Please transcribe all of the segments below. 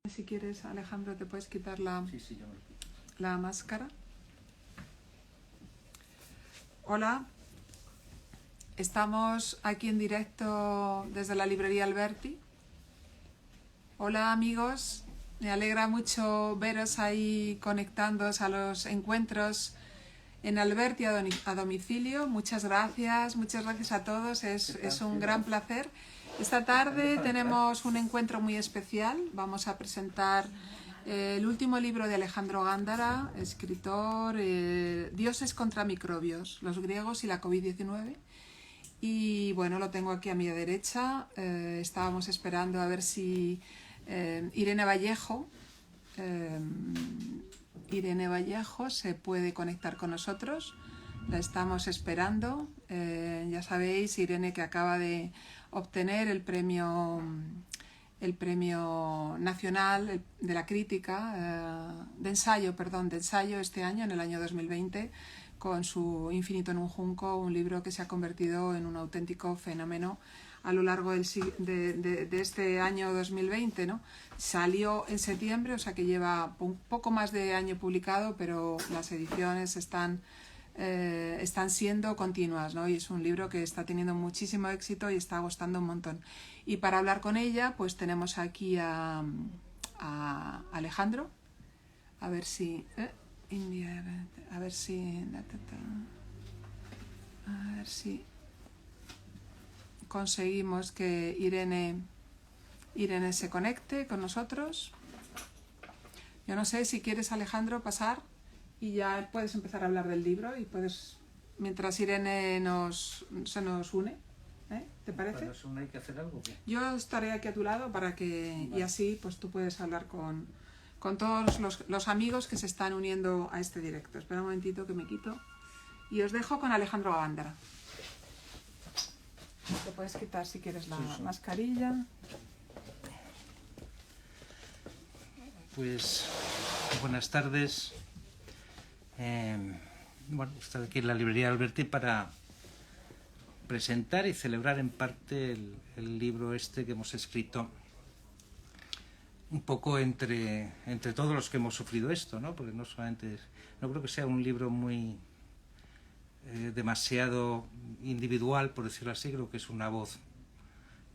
Si quieres, Alejandro, te puedes quitar la yo me lo quito. la máscara. Hola, estamos aquí en directo desde la librería Alberti. Hola amigos, me alegra mucho veros ahí conectándoos a los encuentros en Alberti a domicilio. Muchas gracias a todos, es un gran placer. Esta tarde tenemos un encuentro muy especial. Vamos a presentar el último libro de Alejandro Gándara, escritor, Dioses contra microbios, los griegos y la COVID-19. Y bueno, lo tengo aquí a mi derecha. Estábamos esperando a ver si Irene Vallejo se puede conectar con nosotros. La estamos esperando. Ya sabéis, Irene, que acaba de obtener el premio nacional de la crítica, de ensayo este año, en el año 2020, con su Infinito en un junco, un libro que se ha convertido en un auténtico fenómeno a lo largo de este año 2020, ¿no? Salió en septiembre, o sea que lleva un poco más de año publicado, pero las ediciones están siendo continuas, ¿no? Y es un libro que está teniendo muchísimo éxito y está gustando un montón. Y para hablar con ella, pues tenemos aquí a Alejandro. A ver si conseguimos que Irene se conecte con nosotros. Yo no sé si quieres, Alejandro, pasar y ya puedes empezar a hablar del libro y puedes, mientras Irene se nos une, ¿te parece? ¿Para nos une hay que hacer algo? ¿Qué? Yo estaré aquí a tu lado para que, vale. Y así pues tú puedes hablar con todos los amigos que se están uniendo a este directo. Espera un momentito que me quito. Y os dejo con Alejandro Gándara. Te puedes quitar si quieres la mascarilla. Pues buenas tardes. Bueno, estoy aquí en la librería Alberti para presentar y celebrar en parte el libro este que hemos escrito un poco entre todos los que hemos sufrido esto, ¿no? Porque no creo que sea un libro muy demasiado individual, por decirlo así. Creo que es una voz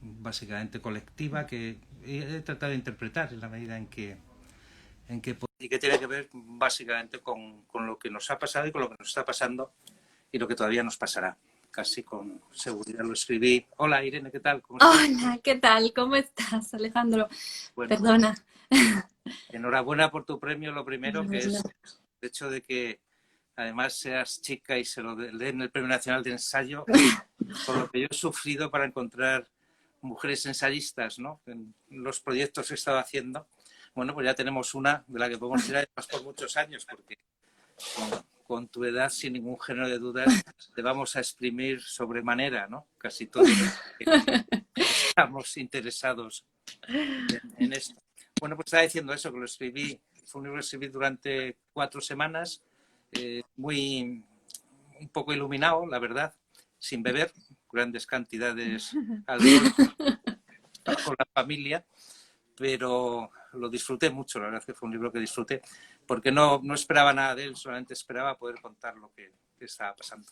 básicamente colectiva que he tratado de interpretar en la medida en que y que tiene que ver básicamente con lo que nos ha pasado y con lo que nos está pasando y lo que todavía nos pasará. Casi con seguridad lo escribí. Hola Irene, ¿qué tal? ¿Cómo estás? Hola, ¿qué tal? ¿Cómo estás, Alejandro? Bueno, perdona. Enhorabuena por tu premio, lo primero, que es el hecho de que además seas chica y se lo den el Premio Nacional de Ensayo, por lo que yo he sufrido para encontrar mujeres ensayistas, ¿no? En los proyectos que he estado haciendo. Bueno, pues ya tenemos una de la que podemos tirar por muchos años, porque con tu edad, sin ningún género de dudas, te vamos a exprimir sobremanera, ¿no? Casi todos estamos interesados en esto. Bueno, pues estaba diciendo eso, que lo escribí, fue un libro que escribí durante 4 semanas, un poco iluminado, la verdad, sin beber grandes cantidades de alcohol con la familia, pero lo disfruté mucho, la verdad es que fue un libro que disfruté, porque no esperaba nada de él, solamente esperaba poder contar lo que estaba pasando.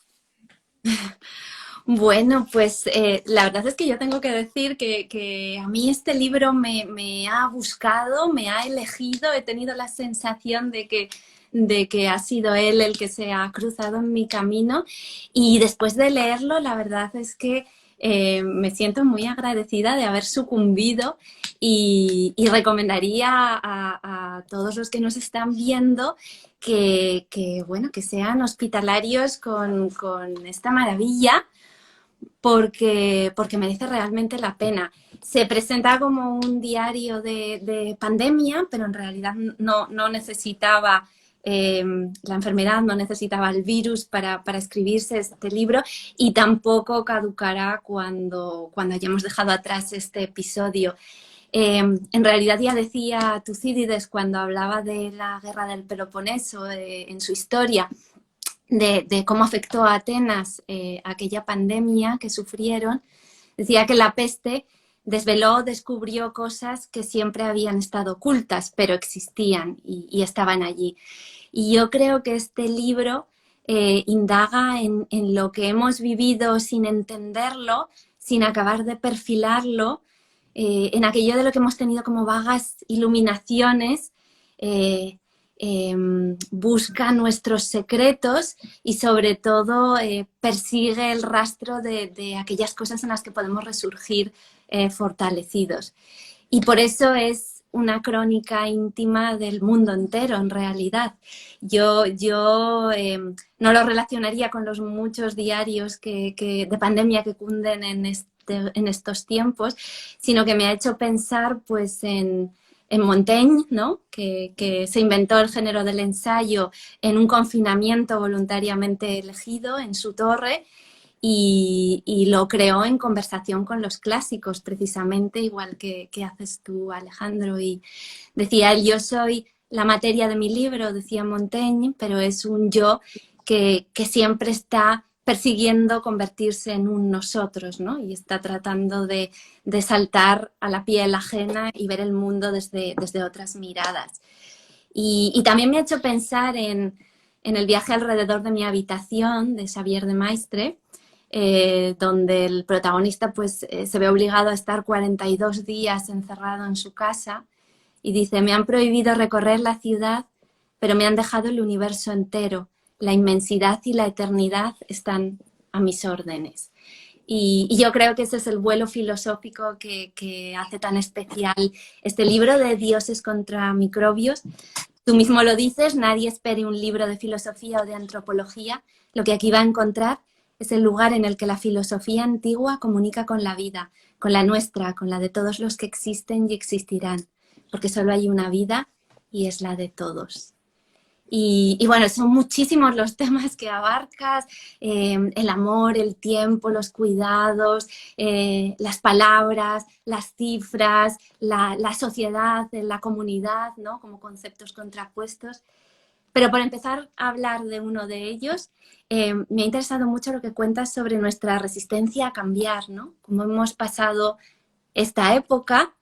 Bueno, pues la verdad es que yo tengo que decir que a mí este libro me ha buscado, me ha elegido, he tenido la sensación de que ha sido él el que se ha cruzado en mi camino, y después de leerlo, la verdad es que me siento muy agradecida de haber sucumbido y recomendaría a todos los que nos están viendo que sean hospitalarios con esta maravilla, porque merece realmente la pena. Se presenta como un diario de pandemia, pero en realidad no necesitaba la enfermedad, no necesitaba el virus para escribirse este libro, y tampoco caducará cuando hayamos dejado atrás este episodio. En realidad ya decía Tucídides cuando hablaba de la guerra del Peloponeso en su historia, de cómo afectó a Atenas aquella pandemia que sufrieron. Decía que la peste desveló, descubrió cosas que siempre habían estado ocultas, pero existían y estaban allí. Y yo creo que este libro indaga en lo que hemos vivido sin entenderlo, sin acabar de perfilarlo, en aquello de lo que hemos tenido como vagas iluminaciones, busca nuestros secretos y sobre todo persigue el rastro de aquellas cosas en las que podemos resurgir fortalecidos. Y por eso es una crónica íntima del mundo entero, en realidad. Yo no lo relacionaría con los muchos diarios de pandemia que cunden en estos tiempos, sino que me ha hecho pensar pues en Montaigne, ¿no? que se inventó el género del ensayo en un confinamiento voluntariamente elegido en su torre, y lo creó en conversación con los clásicos, precisamente, igual que haces tú, Alejandro. Y decía él, yo soy la materia de mi libro, decía Montaigne, pero es un yo que siempre está persiguiendo convertirse en un nosotros, ¿no? Y está tratando de saltar a la piel ajena y ver el mundo desde otras miradas. Y también me ha hecho pensar en el viaje alrededor de mi habitación, de Xavier de Maistre, donde el protagonista pues, se ve obligado a estar 42 días encerrado en su casa y dice, me han prohibido recorrer la ciudad, pero me han dejado el universo entero. La inmensidad y la eternidad están a mis órdenes. Y yo creo que ese es el vuelo filosófico que hace tan especial este libro de Dioses contra microbios. Tú mismo lo dices, nadie espere un libro de filosofía o de antropología. Lo que aquí va a encontrar es el lugar en el que la filosofía antigua comunica con la vida, con la nuestra, con la de todos los que existen y existirán, porque solo hay una vida y es la de todos. Y bueno, son muchísimos los temas que abarcas, el amor, el tiempo, los cuidados, las palabras, las cifras, la sociedad, la comunidad, ¿no? Como conceptos contrapuestos. Pero por empezar a hablar de uno de ellos, me ha interesado mucho lo que cuentas sobre nuestra resistencia a cambiar, ¿no? Cómo hemos pasado esta época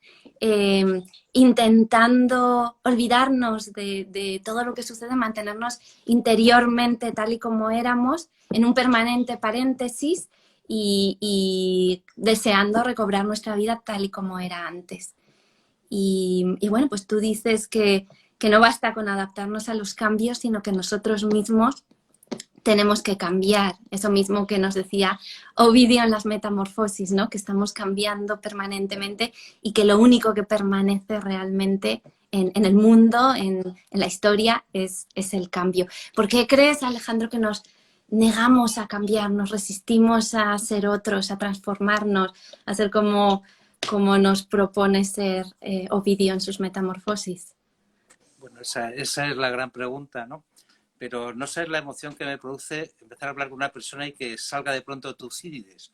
intentando olvidarnos de todo lo que sucede, mantenernos interiormente tal y como éramos, en un permanente paréntesis y deseando recobrar nuestra vida tal y como era antes. Y bueno, pues tú dices que no basta con adaptarnos a los cambios, sino que nosotros mismos tenemos que cambiar. Eso mismo que nos decía Ovidio en las Metamorfosis, ¿no? Que estamos cambiando permanentemente y que lo único que permanece realmente en el mundo, en la historia, es el cambio. ¿Por qué crees, Alejandro, que nos negamos a cambiar, nos resistimos a ser otros, a transformarnos, a ser como nos propone ser Ovidio en sus Metamorfosis? Bueno, esa es la gran pregunta, ¿no? Pero no sé la emoción que me produce empezar a hablar con una persona y que salga de pronto Tucídides.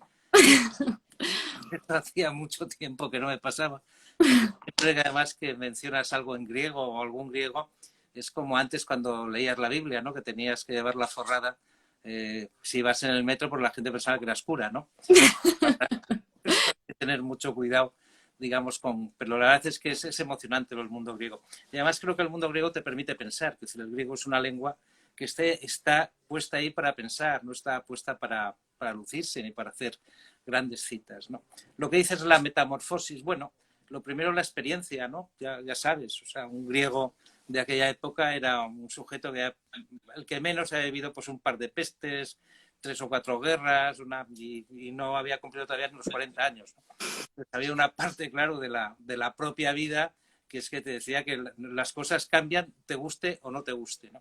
Esto hacía mucho tiempo que no me pasaba. Siempre que además que mencionas algo en griego o algún griego, es como antes cuando leías la Biblia, ¿no? Que tenías que llevarla forrada. Si ibas en el metro, pues la gente pensaba que eras cura, ¿no? Hay que tener mucho cuidado, digamos, pero la verdad es que es emocionante el mundo griego. Y además creo que el mundo griego te permite pensar, que el griego es una lengua que está puesta ahí para pensar, no está puesta para lucirse ni para hacer grandes citas, ¿no? Lo que dices es la metamorfosis. Bueno, lo primero la experiencia, ¿no? Ya sabes, o sea, un griego de aquella época era un sujeto el que menos ha vivido pues un par de pestes, 3 o 4 guerras, y no había cumplido todavía los 40 años, ¿no? Entonces, había una parte, claro, de la propia vida, que es que te decía que las cosas cambian, te guste o no te guste, ¿no?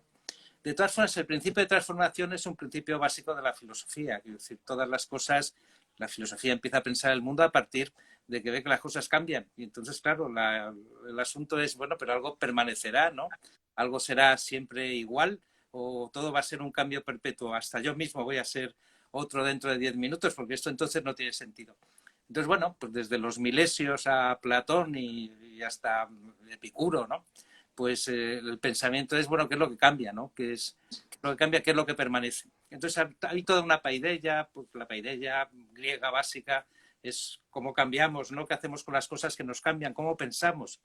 De todas formas, el principio de transformación es un principio básico de la filosofía. Es decir, todas las cosas, la filosofía empieza a pensar el mundo a partir de que ve que las cosas cambian. Y entonces, claro, el asunto es, bueno, pero algo permanecerá, ¿no? Algo será siempre igual o todo va a ser un cambio perpetuo. Hasta yo mismo voy a ser otro dentro de 10 minutos, porque esto entonces no tiene sentido. Entonces, bueno, pues desde los Milesios a Platón y hasta Epicuro, ¿no? Pues el pensamiento es, bueno, ¿qué es lo que cambia, ¿no? ¿Qué es lo que cambia? ¿Qué es lo que permanece? Entonces hay toda una paideia, pues la paideia griega básica es cómo cambiamos, ¿no? ¿Qué hacemos con las cosas que nos cambian? ¿Cómo pensamos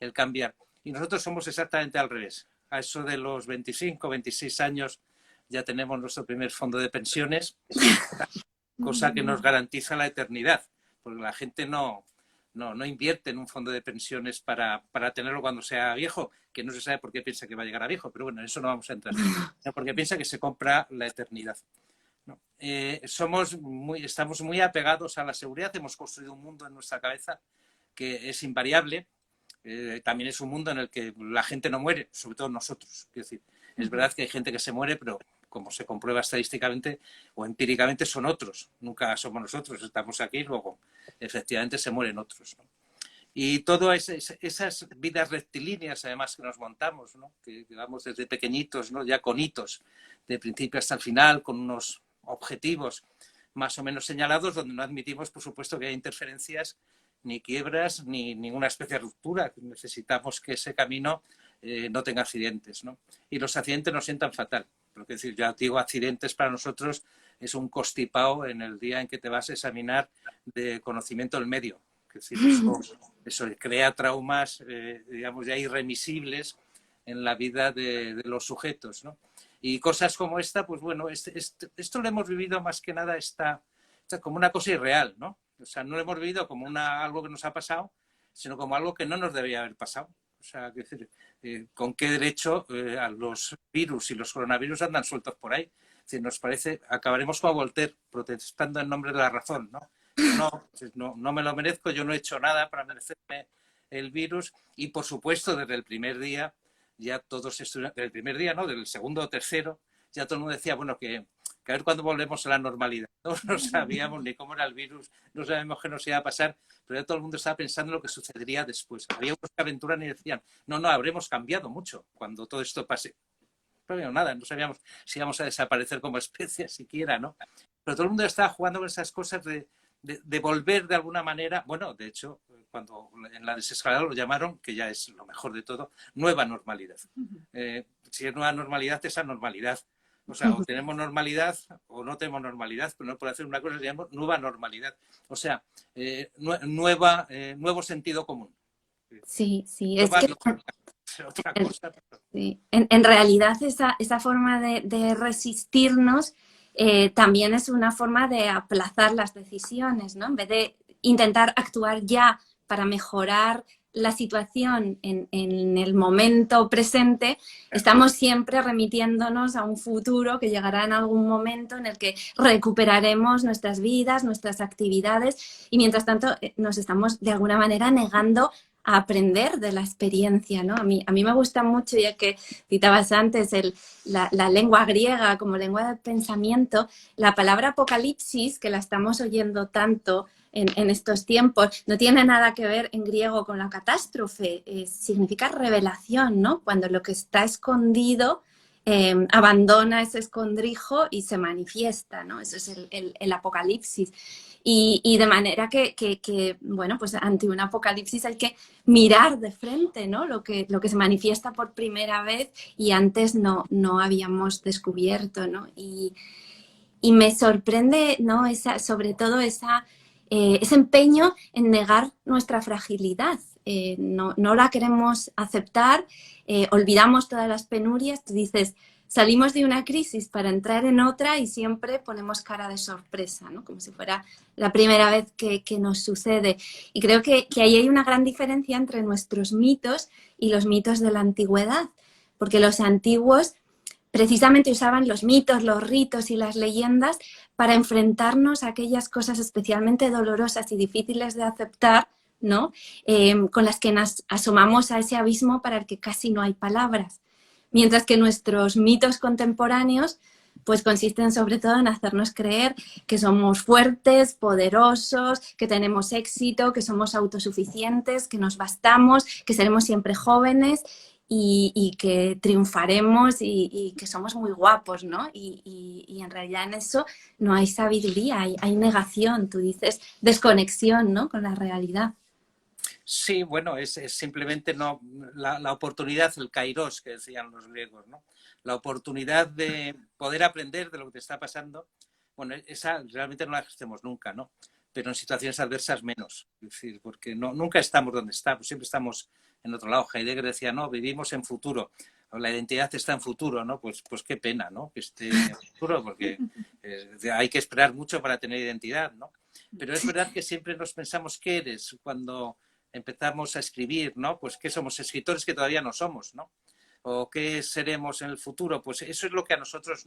el cambiar? Y nosotros somos exactamente al revés. A eso de los 25, 26 años ya tenemos nuestro primer fondo de pensiones, cosa que nos garantiza la eternidad, porque la gente no invierte en un fondo de pensiones para tenerlo cuando sea viejo, que no se sabe por qué piensa que va a llegar a viejo, pero bueno, en eso no vamos a entrar, porque piensa que se compra la eternidad. ¿No? Estamos muy apegados a la seguridad, hemos construido un mundo en nuestra cabeza que es invariable, también es un mundo en el que la gente no muere, sobre todo nosotros. Quiero decir, es verdad que hay gente que se muere, pero como se comprueba estadísticamente o empíricamente son otros, nunca somos nosotros, estamos aquí, luego efectivamente se mueren otros, ¿no? Y todas esas vidas rectilíneas además que nos montamos, ¿no? Que vamos desde pequeñitos, ¿no? Ya con hitos, de principio hasta el final, con unos objetivos más o menos señalados, donde no admitimos, por supuesto, que haya interferencias, ni quiebras, ni ninguna especie de ruptura. Necesitamos que ese camino no tenga accidentes, ¿no? Y los accidentes nos sientan fatal. Porque, es decir, ya digo, accidentes para nosotros es un costipao en el día en que te vas a examinar de conocimiento del medio. Es decir, eso crea traumas, digamos, ya irremisibles en la vida de los sujetos, ¿no? Y cosas como esta, pues bueno, esto lo hemos vivido más que nada como una cosa irreal, ¿no? O sea, no lo hemos vivido como algo que nos ha pasado, sino como algo que no nos debería haber pasado. O sea, es decir, ¿con qué derecho a los virus y los coronavirus andan sueltos por ahí? Es decir, nos parece, acabaremos como Voltaire, protestando en nombre de la razón, ¿no? No me lo merezco, yo no he hecho nada para merecerme el virus y, por supuesto, desde el primer día, ya todos estuvieron, del primer día, ¿no? Del segundo o tercero, ya todo el mundo decía, bueno, que a ver cuándo volvemos a la normalidad. No sabíamos ni cómo era el virus, no sabíamos qué nos iba a pasar, pero ya todo el mundo estaba pensando en lo que sucedería después. Había unos que aventuran y decían, no, habremos cambiado mucho cuando todo esto pase. Pero nada, no sabíamos si íbamos a desaparecer como especie siquiera, ¿no? Pero todo el mundo estaba jugando con esas cosas de volver de alguna manera, bueno, de hecho, cuando en la desescalada lo llamaron, que ya es lo mejor de todo, nueva normalidad. Si es nueva normalidad, esa normalidad. O sea, o tenemos normalidad o no tenemos normalidad, pero no por hacer una cosa se llama nueva normalidad. O sea, nuevo sentido común. Sí, es nueva, que otra cosa. sí. En realidad esa forma de resistirnos también es una forma de aplazar las decisiones, ¿no? En vez de intentar actuar ya para mejorar la situación en el momento presente, estamos siempre remitiéndonos a un futuro que llegará en algún momento en el que recuperaremos nuestras vidas, nuestras actividades y mientras tanto nos estamos de alguna manera negando a aprender de la experiencia, ¿no? A mí me gusta mucho, ya que citabas antes la lengua griega como lengua de pensamiento, la palabra apocalipsis, que la estamos oyendo tanto en estos tiempos, no tiene nada que ver en griego con la catástrofe, significa revelación, ¿no? Cuando lo que está escondido abandona ese escondrijo y se manifiesta, ¿no? Eso es el apocalipsis. Y de manera que, bueno, pues ante un apocalipsis hay que mirar de frente, ¿no? Lo que se manifiesta por primera vez y antes no habíamos descubierto, ¿no? Y me sorprende, ¿no? Sobre todo ese empeño en negar nuestra fragilidad. No la queremos aceptar, olvidamos todas las penurias. Tú dices, salimos de una crisis para entrar en otra y siempre ponemos cara de sorpresa, ¿no? Como si fuera la primera vez que nos sucede. Y creo que ahí hay una gran diferencia entre nuestros mitos y los mitos de la antigüedad, porque los antiguos precisamente usaban los mitos, los ritos y las leyendas para enfrentarnos a aquellas cosas especialmente dolorosas y difíciles de aceptar, ¿no? Con las que nos asomamos a ese abismo para el que casi no hay palabras. Mientras que nuestros mitos contemporáneos pues consisten sobre todo en hacernos creer que somos fuertes, poderosos, que tenemos éxito, que somos autosuficientes, que nos bastamos, que seremos siempre jóvenes y que triunfaremos y que somos muy guapos, ¿no? Y en realidad en eso no hay sabiduría, hay negación, tú dices desconexión, ¿no? Con la realidad. Sí, bueno, es simplemente la oportunidad, el kairos que decían los griegos, ¿no? La oportunidad de poder aprender de lo que te está pasando, bueno, esa realmente no la ejercemos nunca, ¿no? pero en situaciones adversas menos. Es decir, porque nunca estamos donde estamos, siempre estamos en otro lado. Heidegger decía, no, vivimos en futuro. La identidad está en futuro, ¿no? Pues qué pena, ¿no? Que esté en futuro, porque hay que esperar mucho para tener identidad, ¿no? Pero es verdad que siempre nos pensamos qué eres cuando empezamos a escribir, ¿no? Pues qué somos, escritores que todavía no somos, ¿no? O qué seremos en el futuro. Pues eso es lo que a nosotros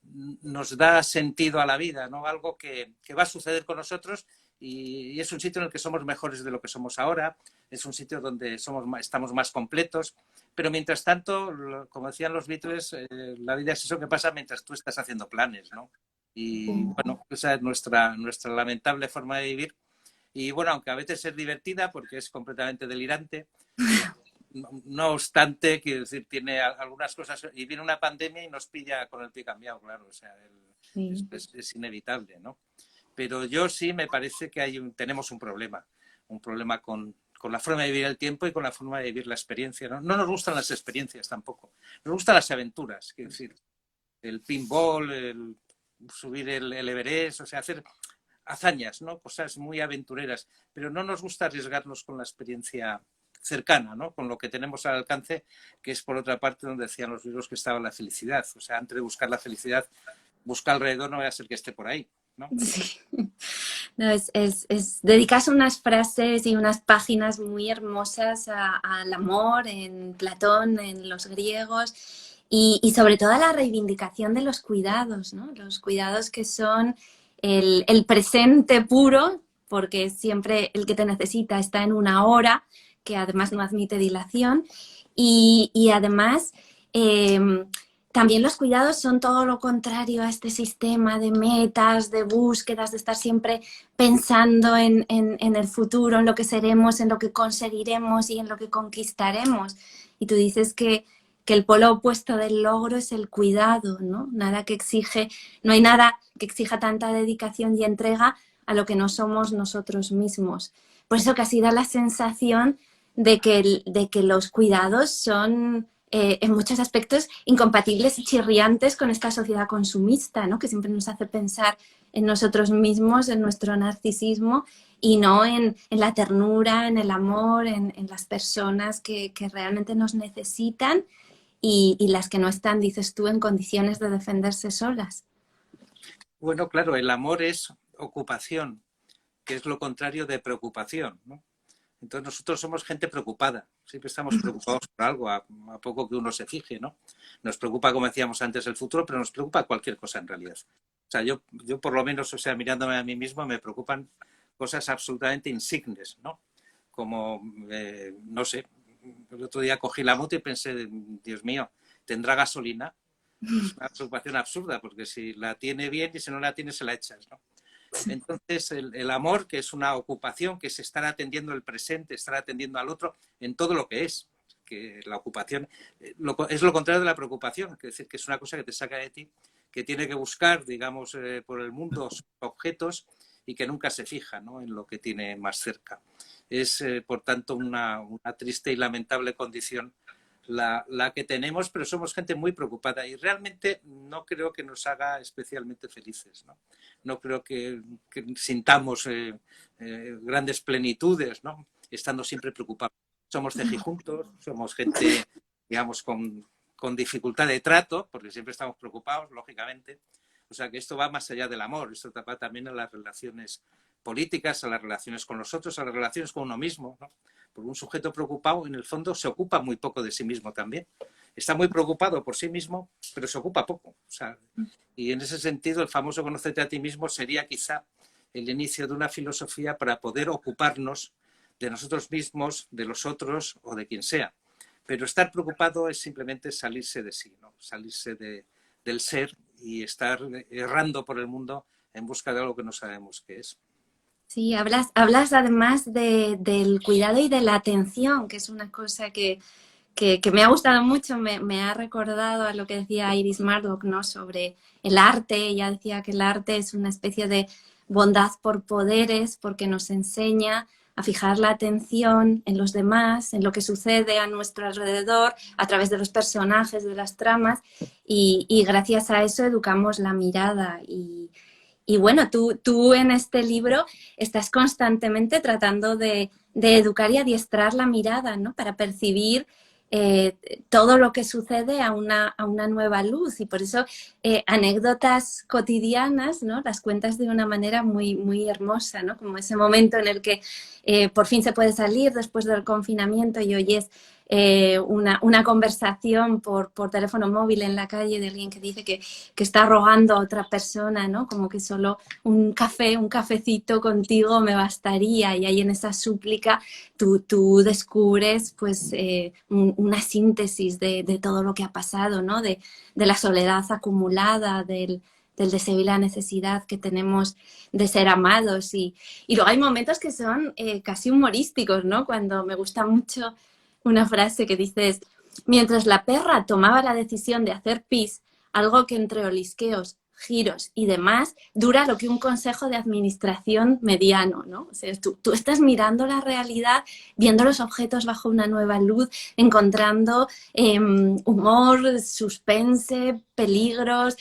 nos da sentido a la vida, ¿no? Algo que va a suceder con nosotros y es un sitio en el que somos mejores de lo que somos ahora, es un sitio donde estamos más completos, pero mientras tanto, como decían los Beatles, la vida es eso que pasa mientras tú estás haciendo planes, ¿no? Y bueno, esa es nuestra lamentable forma de vivir. Y bueno, aunque a veces es divertida porque es completamente delirante, no obstante, quiero decir, tiene algunas cosas, y viene una pandemia y nos pilla con el pie cambiado, claro, o sea, es inevitable, ¿no? Pero yo sí me parece que tenemos un problema con la forma de vivir el tiempo y con la forma de vivir la experiencia, ¿no? No nos gustan las experiencias tampoco, nos gustan las aventuras, quiero decir, el pinball, el subir el Everest, o sea, hacer hazañas, ¿no? Cosas muy aventureras, pero no nos gusta arriesgarnos con la experiencia cercana, ¿no? Con lo que tenemos al alcance, que es por otra parte donde decían los libros que estaba la felicidad. O sea, antes de buscar la felicidad, busca alrededor, no vaya a ser que esté por ahí, ¿no? Sí. No, dedicas unas frases y unas páginas muy hermosas al amor en Platón, en los griegos y sobre todo a la reivindicación de los cuidados, ¿no? Los cuidados que son el presente puro, porque siempre el que te necesita está en una hora, que además no admite dilación, y además también los cuidados son todo lo contrario a este sistema de metas, de búsquedas, de estar siempre pensando en el futuro, en lo que seremos, en lo que conseguiremos y en lo que conquistaremos. Y tú dices que el polo opuesto del logro es el cuidado, ¿no? No hay nada que exija tanta dedicación y entrega a lo que no somos nosotros mismos. Por eso casi da la sensación de que los cuidados son en muchos aspectos incompatibles y chirriantes con esta sociedad consumista, ¿no? Que siempre nos hace pensar en nosotros mismos, en nuestro narcisismo y no en la ternura, en el amor, en las personas que realmente nos necesitan y las que no están, dices tú, en condiciones de defenderse solas. Bueno, claro, el amor es ocupación, que es lo contrario de preocupación, ¿no? Entonces nosotros somos gente preocupada, siempre estamos preocupados por algo, a poco que uno se fije, ¿no? Nos preocupa, como decíamos antes, el futuro, pero nos preocupa cualquier cosa en realidad. O sea, yo por lo menos, o sea, mirándome a mí mismo, me preocupan cosas absolutamente insignes, ¿no? Como, no sé, el otro día cogí la moto y pensé, Dios mío, ¿tendrá gasolina? Es una preocupación absurda, porque si la tiene bien y si no la tiene, se la echas, ¿no? Entonces, el amor, que es una ocupación, que es estar atendiendo el presente, estar atendiendo al otro en todo lo que es. Que la ocupación es lo contrario de la preocupación, es decir, que es una cosa que te saca de ti, que tiene que buscar, digamos, por el mundo objetos y que nunca se fija, ¿no? En lo que tiene más cerca. Es, por tanto, una triste y lamentable condición la que tenemos, pero somos gente muy preocupada y realmente no creo que nos haga especialmente felices, ¿no? No creo que sintamos grandes plenitudes, ¿no? Estando siempre preocupados. Somos cejijuntos, somos gente, digamos, con dificultad de trato, porque siempre estamos preocupados, lógicamente. O sea que esto va más allá del amor, esto va también a las relaciones políticas, a las relaciones con los otros, a las relaciones con uno mismo, ¿no? Porque un sujeto preocupado, en el fondo, se ocupa muy poco de sí mismo también. Está muy preocupado por sí mismo, pero se ocupa poco. O sea, y en ese sentido, el famoso conócete a ti mismo sería quizá el inicio de una filosofía para poder ocuparnos de nosotros mismos, de los otros o de quien sea. Pero estar preocupado es simplemente salirse de sí, ¿no? Salirse del ser y estar errando por el mundo en busca de algo que no sabemos qué es. Sí, hablas además del cuidado y de la atención, que es una cosa que me ha gustado mucho, me ha recordado a lo que decía Iris Murdoch, ¿no? Sobre el arte. Ella decía que el arte es una especie de bondad por poderes, porque nos enseña a fijar la atención en los demás, en lo que sucede a nuestro alrededor, a través de los personajes, de las tramas, y gracias a eso educamos la mirada. Y Y bueno, tú en este libro estás constantemente tratando de educar y adiestrar la mirada, ¿no? Para percibir todo lo que sucede a una nueva luz. Y por eso anécdotas cotidianas, ¿no? Las cuentas de una manera muy, muy hermosa, ¿no? Como ese momento en el que por fin se puede salir después del confinamiento y oyes una conversación por teléfono móvil en la calle de alguien que dice que está rogando a otra persona, ¿no? Como que solo un cafecito contigo me bastaría, y ahí en esa súplica tú descubres pues una síntesis de todo lo que ha pasado, ¿no? De la soledad acumulada, del deseo y la necesidad que tenemos de ser amados. Y luego hay momentos que son casi humorísticos, ¿no? Cuando me gusta mucho una frase que dices: mientras la perra tomaba la decisión de hacer pis, algo que entre olisqueos, giros y demás dura lo que un consejo de administración mediano, ¿no? O sea, tú estás mirando la realidad, viendo los objetos bajo una nueva luz, encontrando humor, suspense, peligros,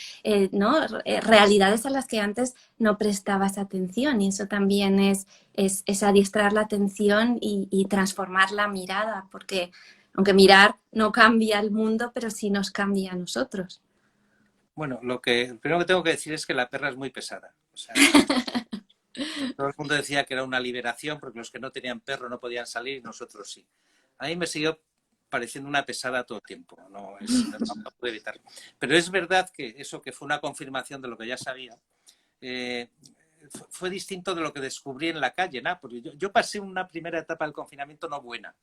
¿no? Realidades a las que antes no prestabas atención, y eso también es adiestrar la atención y transformar la mirada, porque aunque mirar no cambia el mundo, pero sí nos cambia a nosotros. Bueno, lo primero que tengo que decir es que la perra es muy pesada. O sea, todo el mundo decía que era una liberación porque los que no tenían perro no podían salir y nosotros sí. A mí me siguió pareciendo una pesada todo el tiempo, no pude evitarlo. Pero es verdad que eso, que fue una confirmación de lo que ya sabía, fue distinto de lo que descubrí en la calle, ¿no? Porque yo pasé una primera etapa del confinamiento no buena.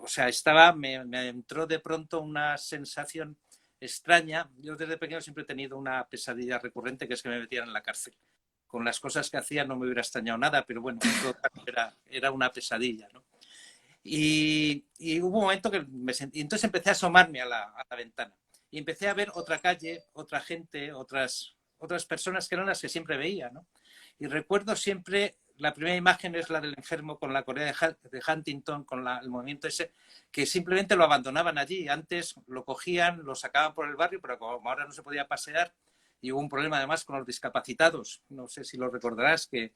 O sea, me entró de pronto una sensación extraña. Yo desde pequeño siempre he tenido una pesadilla recurrente, que es que me metieran en la cárcel. Con las cosas que hacía no me hubiera extrañado nada, pero bueno, en todo caso era una pesadilla, ¿no? Y hubo un momento que y entonces empecé a asomarme a la ventana y empecé a ver otra calle, otra gente, otras personas que eran las que siempre veía, ¿no? Y recuerdo siempre, la primera imagen es la del enfermo con la Corea de Huntington, con el movimiento ese, que simplemente lo abandonaban allí. Antes lo cogían, lo sacaban por el barrio, pero como ahora no se podía pasear, y hubo un problema además con los discapacitados. No sé si lo recordarás, que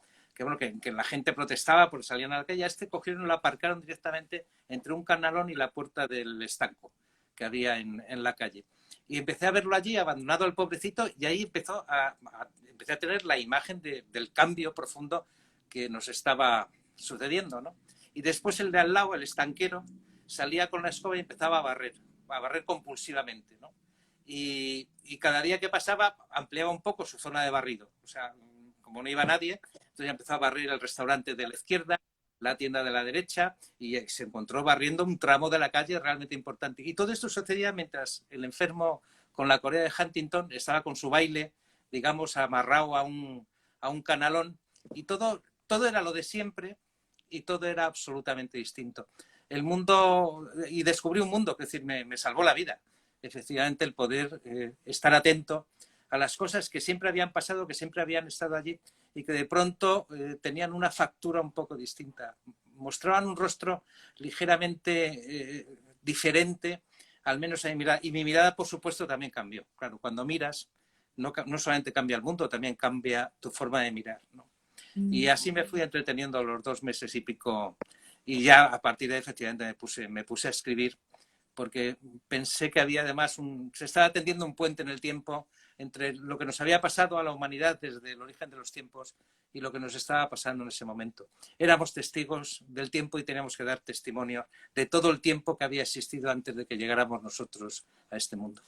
la gente protestaba porque salían a la calle. A este cogieron y lo aparcaron directamente entre un canalón y la puerta del estanco que había en la calle. Y empecé a verlo allí, abandonado el pobrecito, y ahí empecé a tener la imagen del cambio profundo que nos estaba sucediendo, ¿no? Y después el de al lado, el estanquero, salía con la escoba y empezaba a barrer compulsivamente, ¿no? Y cada día que pasaba ampliaba un poco su zona de barrido. O sea, como no iba nadie, entonces ya empezó a barrer el restaurante de la izquierda, la tienda de la derecha, y se encontró barriendo un tramo de la calle realmente importante. Y todo esto sucedía mientras el enfermo con la Corea de Huntington estaba con su baile, digamos, amarrado a un canalón, y todo era lo de siempre y todo era absolutamente distinto. El mundo, y descubrí un mundo, que es decir, me salvó la vida. Efectivamente, el poder estar atento a las cosas que siempre habían pasado, que siempre habían estado allí y que de pronto tenían una factura un poco distinta. Mostraban un rostro ligeramente diferente, al menos a mi mirada. Y mi mirada, por supuesto, también cambió. Claro, cuando miras, no solamente cambia el mundo, también cambia tu forma de mirar, ¿no? Y así me fui entreteniendo los 2 meses y pico, y ya a partir de ahí efectivamente me puse a escribir, porque pensé que había además se estaba tendiendo un puente en el tiempo entre lo que nos había pasado a la humanidad desde el origen de los tiempos y lo que nos estaba pasando en ese momento. Éramos testigos del tiempo y teníamos que dar testimonio de todo el tiempo que había existido antes de que llegáramos nosotros a este mundo.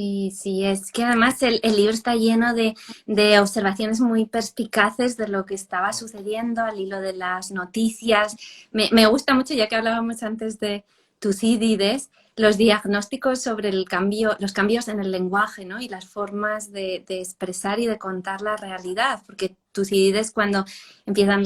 Sí, es que además el libro está lleno de observaciones muy perspicaces de lo que estaba sucediendo al hilo de las noticias. Me gusta mucho, ya que hablábamos antes de Tucídides, los diagnósticos sobre los cambios en el lenguaje, ¿no? Y las formas de expresar y de contar la realidad, porque Tucídides, cuando empiezan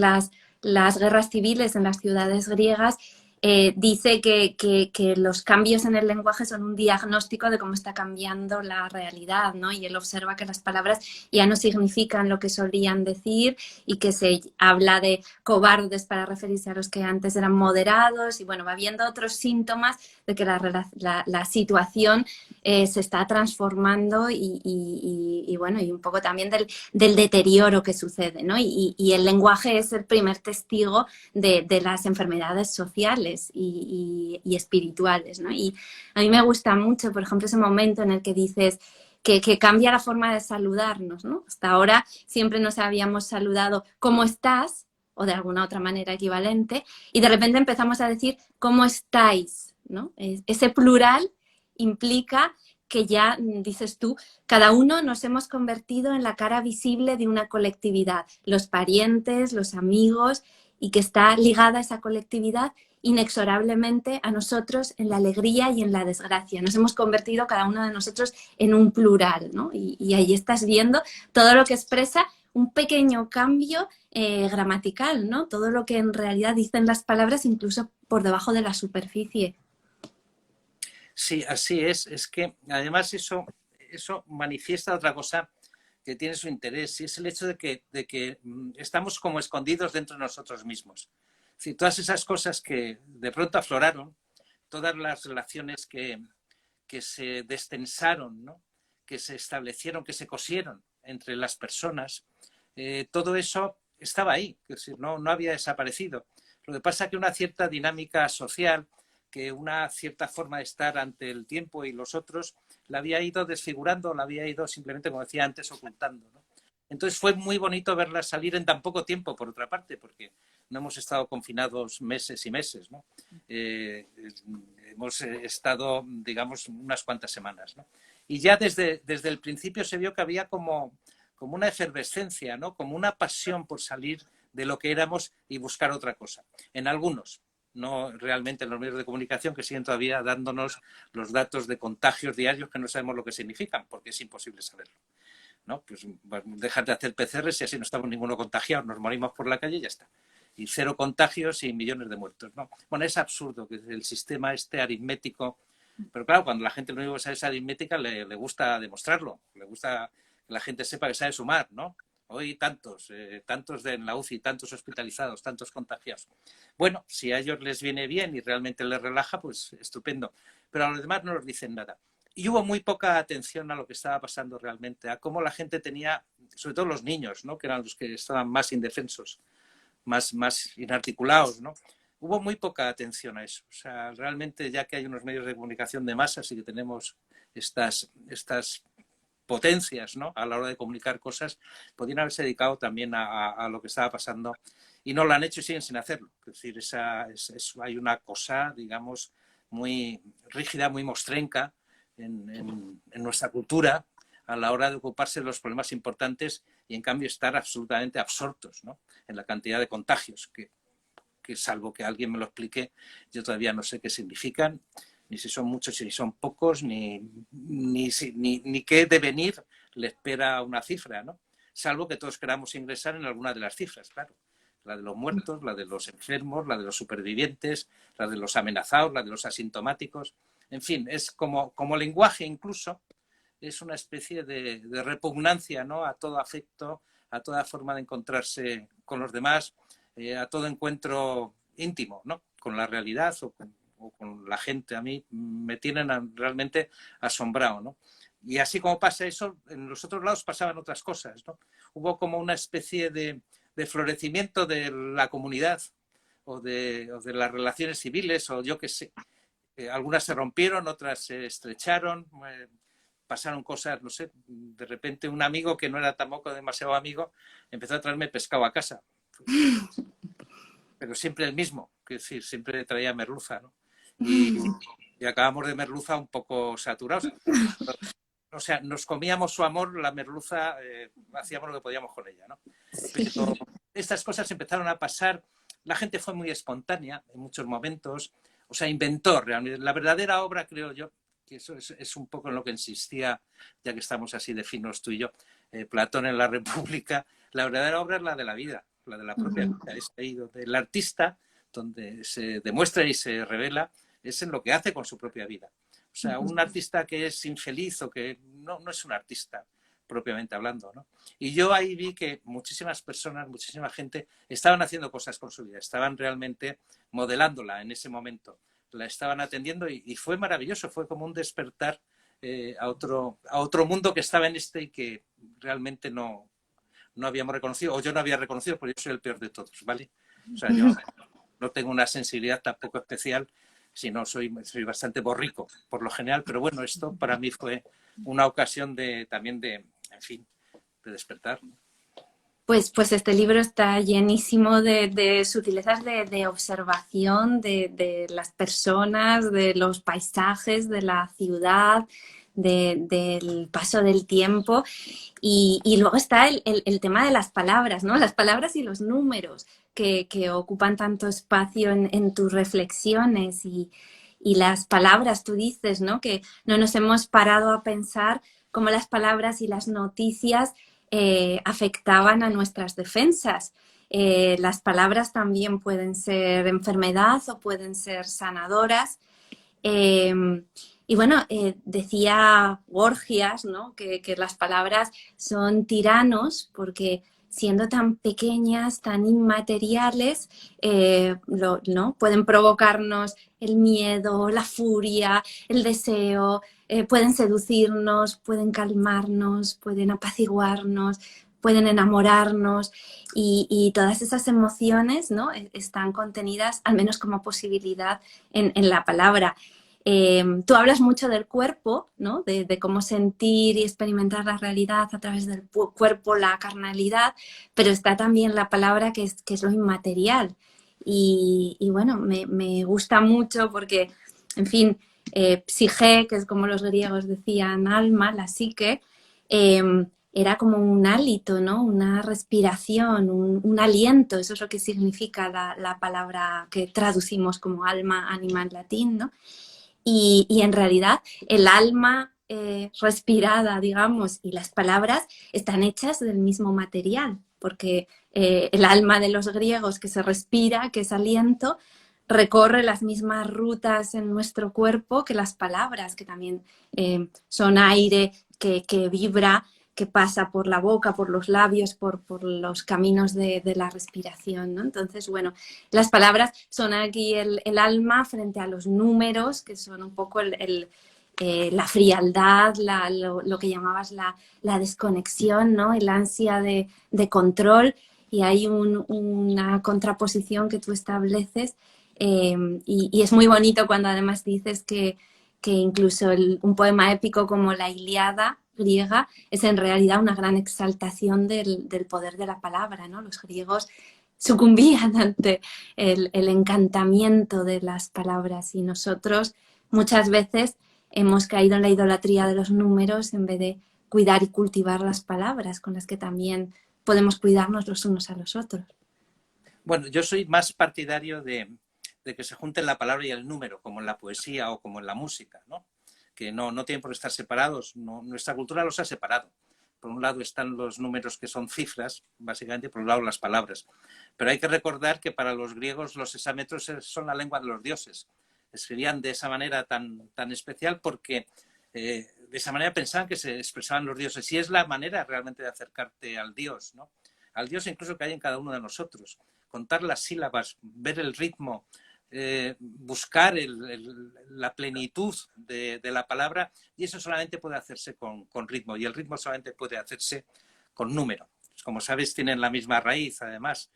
las guerras civiles en las ciudades griegas, dice que los cambios en el lenguaje son un diagnóstico de cómo está cambiando la realidad, ¿no? Y él observa que las palabras ya no significan lo que solían decir y que se habla de cobardes para referirse a los que antes eran moderados y bueno, va viendo otros síntomas de que la situación se está transformando y bueno, y un poco también del deterioro que sucede, ¿no? Y el lenguaje es el primer testigo de las enfermedades sociales y espirituales, ¿no? Y a mí me gusta mucho, por ejemplo, ese momento en el que dices que cambia la forma de saludarnos, ¿no? Hasta ahora siempre nos habíamos saludado ¿cómo estás? O de alguna otra manera equivalente, y de repente empezamos a decir ¿cómo estáis? ¿No? Ese plural implica que ya, dices tú, cada uno nos hemos convertido en la cara visible de una colectividad, los parientes, los amigos, y que está ligada esa colectividad inexorablemente a nosotros en la alegría y en la desgracia. Nos hemos convertido cada uno de nosotros en un plural, ¿no? Y ahí estás viendo todo lo que expresa un pequeño cambio gramatical, ¿no? Todo lo que en realidad dicen las palabras incluso por debajo de la superficie. Sí, así es. Es que además eso manifiesta otra cosa que tiene su interés, y es el hecho de que estamos como escondidos dentro de nosotros mismos. Es decir, todas esas cosas que de pronto afloraron, todas las relaciones que se destensaron, ¿no? Que se establecieron, que se cosieron entre las personas, todo eso estaba ahí, es decir, no había desaparecido. Lo que pasa es que una cierta dinámica social, que una cierta forma de estar ante el tiempo y los otros, la había ido desfigurando, la había ido simplemente, como decía antes, ocultando, ¿no? Entonces fue muy bonito verla salir en tan poco tiempo, por otra parte, porque no hemos estado confinados meses y meses, ¿no? Hemos estado, digamos, unas cuantas semanas, ¿no? Y ya desde el principio se vio que había como una efervescencia, ¿no? Como una pasión por salir de lo que éramos y buscar otra cosa. En algunos, no realmente en los medios de comunicación, que siguen todavía dándonos los datos de contagios diarios que no sabemos lo que significan, porque es imposible saberlo, ¿no? Pues dejar de hacer PCR si así no estamos ninguno contagiado, nos morimos por la calle y ya está. Y 0 contagios y millones de muertos, ¿no? Bueno, es absurdo que el sistema este aritmético, pero claro, cuando la gente lo único que sabe es aritmética, le gusta demostrarlo, le gusta que la gente sepa que sabe sumar, ¿no? Hoy tantos en la UCI, tantos hospitalizados, tantos contagiados. Bueno, si a ellos les viene bien y realmente les relaja, pues estupendo. Pero a los demás no nos dicen nada. Y hubo muy poca atención a lo que estaba pasando realmente, a cómo la gente tenía, sobre todo los niños, ¿no? Que eran los que estaban más indefensos, más inarticulados, ¿no? Hubo muy poca atención a eso. O sea, realmente, ya que hay unos medios de comunicación de masas y que tenemos estas potencias, ¿no? A la hora de comunicar cosas, podrían haberse dedicado también a lo que estaba pasando, y no lo han hecho y siguen sin hacerlo. Es decir, hay una cosa, digamos, muy rígida, muy mostrenca en nuestra cultura a la hora de ocuparse de los problemas importantes, y en cambio estar absolutamente absortos, ¿no? En la cantidad de contagios que salvo que alguien me lo explique, yo todavía no sé qué significan, ni si son muchos, ni si son pocos, ni qué devenir le espera a una cifra, ¿no? Salvo que todos queramos ingresar en alguna de las cifras, claro. La de los muertos, la de los enfermos, la de los supervivientes, la de los amenazados, la de los asintomáticos. En fin, es como lenguaje incluso, es una especie de repugnancia, ¿no? A todo afecto, a toda forma de encontrarse con los demás, a todo encuentro íntimo, ¿no? Con la realidad o con la gente. A mí me tienen realmente asombrado, ¿no? Y así como pasa eso, en los otros lados pasaban otras cosas, ¿no? Hubo como una especie de florecimiento de la comunidad o de las relaciones civiles, o yo qué sé. Algunas se rompieron, otras se estrecharon, pasaron cosas, no sé, de repente un amigo que no era tampoco demasiado amigo empezó a traerme pescado a casa. Pero siempre el mismo, es decir, siempre traía merluza, ¿no? Y acabamos de merluza un poco saturados. O sea, nos comíamos su amor, la merluza, hacíamos lo que podíamos con ella, ¿no? Pero estas cosas empezaron a pasar, la gente fue muy espontánea en muchos momentos, o sea, inventó realmente. La verdadera obra, creo yo, que eso es un poco en lo que insistía, ya que estamos así de finos tú y yo, Platón en la República, la verdadera obra es la de la vida, la de la propia vida. Es ahí donde el artista donde se demuestra y se revela es en lo que hace con su propia vida. O sea, un artista que es infeliz o que no es un artista propiamente hablando, ¿no? Y yo ahí vi que muchísimas personas, muchísima gente estaban haciendo cosas con su vida, estaban realmente modelándola en ese momento, la estaban atendiendo y fue maravilloso, fue como un despertar a otro mundo que estaba en y que realmente no habíamos reconocido, o yo no había reconocido, porque yo soy el peor de todos, ¿vale? O sea, yo no tengo una sensibilidad tampoco especial, sino soy bastante borrico por lo general, pero bueno, esto para mí fue una ocasión también de, en fin, de despertar. Pues este libro está llenísimo de sutilezas de observación de las personas, de los paisajes, de la ciudad, del paso del tiempo. Y luego está el tema de las palabras, ¿no? Las palabras y los números que ocupan tanto espacio en tus reflexiones y las palabras, tú dices, ¿no? Que no nos hemos parado a pensar cómo las palabras y las noticias afectaban a nuestras defensas. Las palabras también pueden ser enfermedad o pueden ser sanadoras. Y bueno, decía Gorgias, ¿no? que las palabras son tiranos porque siendo tan pequeñas, tan inmateriales, ¿no? Pueden provocarnos el miedo, la furia, el deseo, pueden seducirnos, pueden calmarnos, pueden apaciguarnos, pueden enamorarnos y todas esas emociones, ¿no? Están contenidas, al menos como posibilidad, en la palabra. Tú hablas mucho del cuerpo, ¿no? De cómo sentir y experimentar la realidad a través del cuerpo, la carnalidad, pero está también la palabra que es lo inmaterial. Y bueno, me gusta mucho porque, en fin, psique, que es como los griegos decían alma, la psique, era como un hálito, ¿no? Una respiración, un aliento, eso es lo que significa la palabra que traducimos como alma, ánima en latín, ¿no? Y en realidad el alma respirada, digamos, y las palabras están hechas del mismo material, porque el alma de los griegos que se respira, que es aliento, recorre las mismas rutas en nuestro cuerpo que las palabras, que también son aire que vibra, que pasa por la boca, por los labios, por los caminos de la respiración, ¿no? Entonces, bueno, las palabras son aquí el alma frente a los números, que son un poco la frialdad, lo que llamabas la desconexión, ¿no? El ansia de control, y hay una contraposición que tú estableces, y es muy bonito cuando además dices que incluso un poema épico como la Ilíada griega es en realidad una gran exaltación del poder de la palabra, ¿no? Los griegos sucumbían ante el encantamiento de las palabras y nosotros muchas veces hemos caído en la idolatría de los números en vez de cuidar y cultivar las palabras con las que también podemos cuidarnos los unos a los otros. Bueno, yo soy más partidario de que se junten la palabra y el número, como en la poesía o como en la música, ¿no? Que no tienen por estar separados. No, nuestra cultura los ha separado. Por un lado están los números que son cifras, básicamente, por un lado las palabras. Pero hay que recordar que para los griegos los hexámetros son la lengua de los dioses. Escribían de esa manera tan especial porque de esa manera pensaban que se expresaban los dioses. Y es la manera realmente de acercarte al Dios, ¿no? Al Dios incluso que hay en cada uno de nosotros. Contar las sílabas, ver el ritmo, buscar la plenitud de la palabra, y eso solamente puede hacerse con ritmo, y el ritmo solamente puede hacerse con número. Como sabes, tienen la misma raíz, además,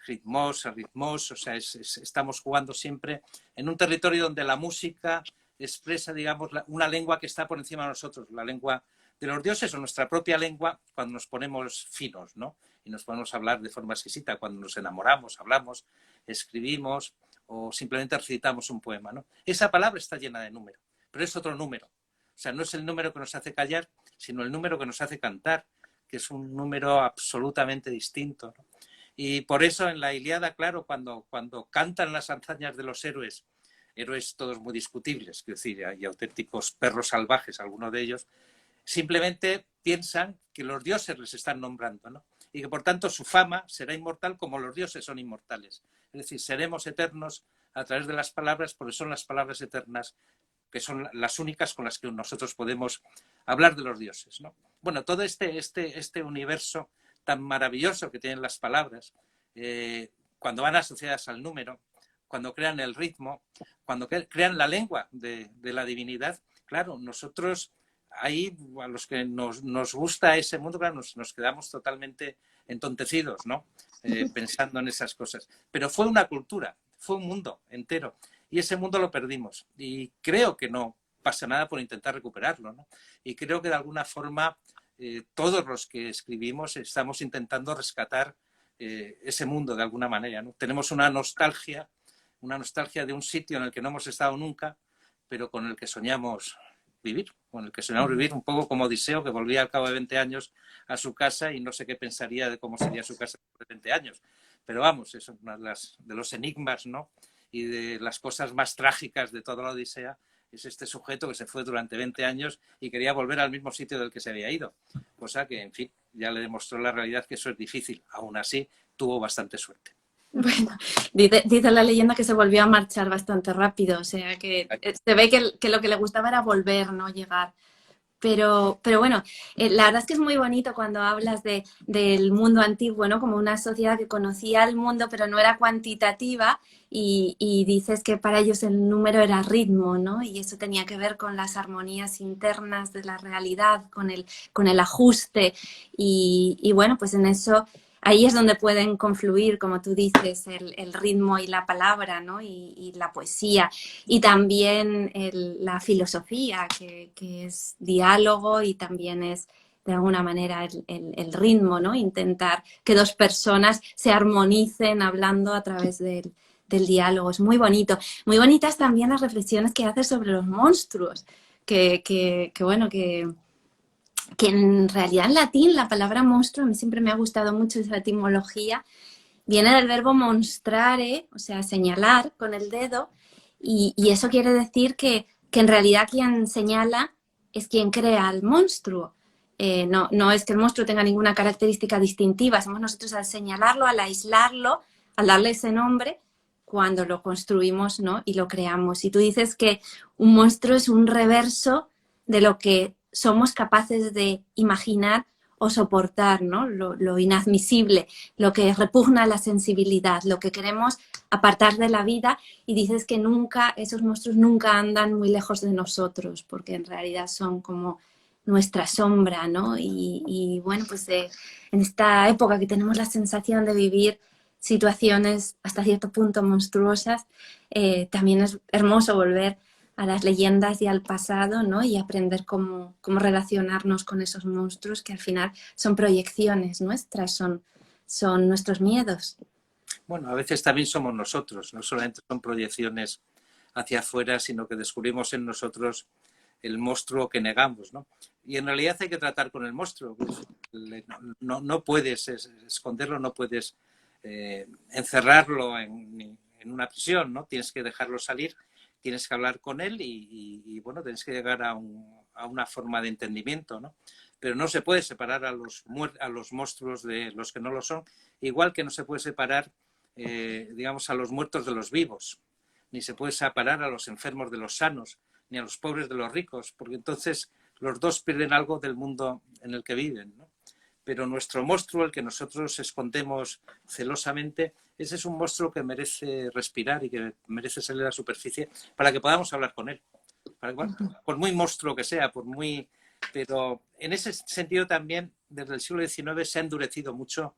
ritmos, o sea, estamos jugando siempre en un territorio donde la música expresa, digamos, una lengua que está por encima de nosotros, la lengua de los dioses o nuestra propia lengua cuando nos ponemos finos, ¿no? Y nos podemos hablar de forma exquisita, cuando nos enamoramos, hablamos, escribimos o simplemente recitamos un poema, ¿no? Esa palabra está llena de número, pero es otro número. O sea, no es el número que nos hace callar, sino el número que nos hace cantar, que es un número absolutamente distinto, ¿no? Y por eso en la Ilíada, claro, cuando cantan las hazañas de los héroes todos muy discutibles, quiero decir, hay auténticos perros salvajes, algunos de ellos, simplemente piensan que los dioses les están nombrando, ¿no? Y que por tanto su fama será inmortal como los dioses son inmortales. Es decir, seremos eternos a través de las palabras, porque son las palabras eternas que son las únicas con las que nosotros podemos hablar de los dioses, ¿no? Bueno, todo este universo tan maravilloso que tienen las palabras, cuando van asociadas al número, cuando crean el ritmo, cuando crean la lengua de la divinidad, claro, nosotros ahí, a los que nos gusta ese mundo, claro, nos quedamos totalmente entontecidos, ¿no? Pensando en esas cosas. Pero fue una cultura, fue un mundo entero. Y ese mundo lo perdimos. Y creo que no pasa nada por intentar recuperarlo, ¿no? Y creo que de alguna forma todos los que escribimos estamos intentando rescatar ese mundo de alguna manera, ¿no? Tenemos una nostalgia de un sitio en el que no hemos estado nunca, pero con el que soñamos vivir, un poco como Odiseo, que volvía al cabo de 20 años a su casa y no sé qué pensaría de cómo sería su casa después de 20 años. Pero vamos, es una de los enigmas, ¿no? Y de las cosas más trágicas de toda la Odisea, es este sujeto que se fue durante 20 años y quería volver al mismo sitio del que se había ido. Cosa que, en fin, ya le demostró la realidad que eso es difícil. Aún así, tuvo bastante suerte. Bueno, dice la leyenda que se volvió a marchar bastante rápido, o sea que se ve que lo que le gustaba era volver, no llegar. Pero bueno, la verdad es que es muy bonito cuando hablas del mundo antiguo, ¿no? Como una sociedad que conocía el mundo, pero no era cuantitativa, y dices que para ellos el número era ritmo, ¿no? Y eso tenía que ver con las armonías internas de la realidad, con el ajuste, y bueno, pues en eso... Ahí es donde pueden confluir, como tú dices, el ritmo y la palabra, ¿no? Y la poesía. Y también la filosofía, que es diálogo y también es, de alguna manera, el ritmo, ¿no? Intentar que dos personas se armonicen hablando a través del diálogo. Es muy bonito. Muy bonitas también las reflexiones que haces sobre los monstruos, que en realidad en latín la palabra monstruo, a mí siempre me ha gustado mucho esa etimología, viene del verbo monstrare, o sea, señalar con el dedo, y eso quiere decir que en realidad quien señala es quien crea al monstruo. No es que el monstruo tenga ninguna característica distintiva, somos nosotros al señalarlo, al aislarlo, al darle ese nombre, cuando lo construimos, ¿no? Y lo creamos. Y tú dices que un monstruo es un reverso de lo que somos capaces de imaginar o soportar, ¿no? Lo inadmisible, lo que repugna la sensibilidad, lo que queremos apartar de la vida, y dices que esos monstruos nunca andan muy lejos de nosotros, porque en realidad son como nuestra sombra, ¿no? Y bueno, pues en esta época que tenemos la sensación de vivir situaciones hasta cierto punto monstruosas, también es hermoso volver a las leyendas y al pasado, ¿no? Y aprender cómo relacionarnos con esos monstruos que al final son proyecciones nuestras, son nuestros miedos. Bueno, a veces también somos nosotros, no solamente son proyecciones hacia afuera, sino que descubrimos en nosotros el monstruo que negamos, ¿no? Y en realidad hay que tratar con el monstruo. No puedes esconderlo, no puedes encerrarlo en una prisión, ¿no? Tienes que dejarlo salir, tienes que hablar con él y bueno, tienes que llegar a una forma de entendimiento, ¿no? Pero no se puede separar a los monstruos de los que no lo son, igual que no se puede separar, digamos, a los muertos de los vivos, ni se puede separar a los enfermos de los sanos, ni a los pobres de los ricos, porque entonces los dos pierden algo del mundo en el que viven, ¿no? Pero nuestro monstruo, el que nosotros escondemos celosamente, ese es un monstruo que merece respirar y que merece salir a la superficie para que podamos hablar con él. Por muy monstruo que sea, pero en ese sentido también, desde el siglo XIX se ha endurecido mucho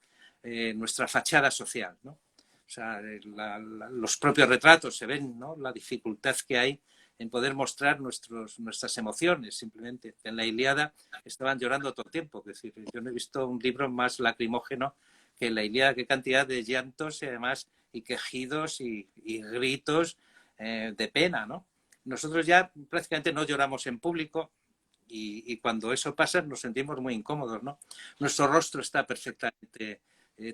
nuestra fachada social, ¿no? O sea, los propios retratos se ven, ¿no? La dificultad que hay en poder mostrar nuestras emociones, simplemente. En la Ilíada estaban llorando todo el tiempo. Es decir, yo no he visto un libro más lacrimógeno que en la Ilíada, qué cantidad de llantos y además y quejidos y gritos de pena, ¿no? Nosotros ya prácticamente no lloramos en público y cuando eso pasa nos sentimos muy incómodos, ¿no? Nuestro rostro está perfectamente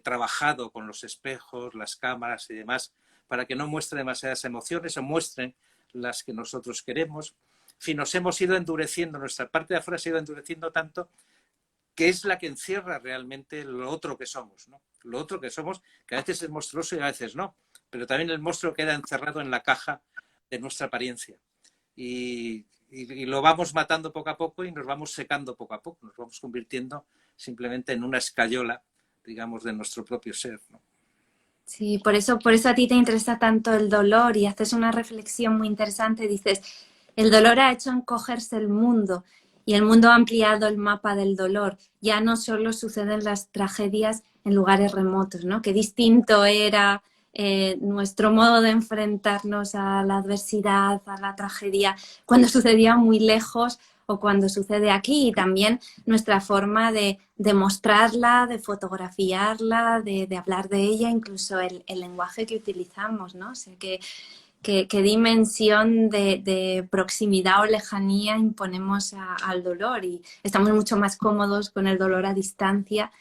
trabajado con los espejos, las cámaras y demás para que no muestre demasiadas emociones o muestren las que nosotros queremos. En fin, nos hemos ido endureciendo, nuestra parte de afuera se ha ido endureciendo tanto que es la que encierra realmente lo otro que somos, ¿no? Lo otro que somos, que a veces es monstruoso y a veces no. pero también el monstruo queda encerrado en la caja de nuestra apariencia. Y lo vamos matando poco a poco y nos vamos secando poco a poco, nos vamos convirtiendo simplemente en una escayola, digamos, de nuestro propio ser, ¿no? Sí, por eso a ti te interesa tanto el dolor y haces una reflexión muy interesante. Dices, el dolor ha hecho encogerse el mundo y el mundo ha ampliado el mapa del dolor. Ya no solo suceden las tragedias en lugares remotos, ¿no? Qué distinto era nuestro modo de enfrentarnos a la adversidad, a la tragedia, cuando sucedía muy lejos o cuando sucede aquí. Y también nuestra forma de mostrarla, de fotografiarla, de hablar de ella, incluso el lenguaje que utilizamos, ¿no? O sea, qué dimensión de proximidad o lejanía imponemos al dolor, y estamos mucho más cómodos con el dolor a distancia,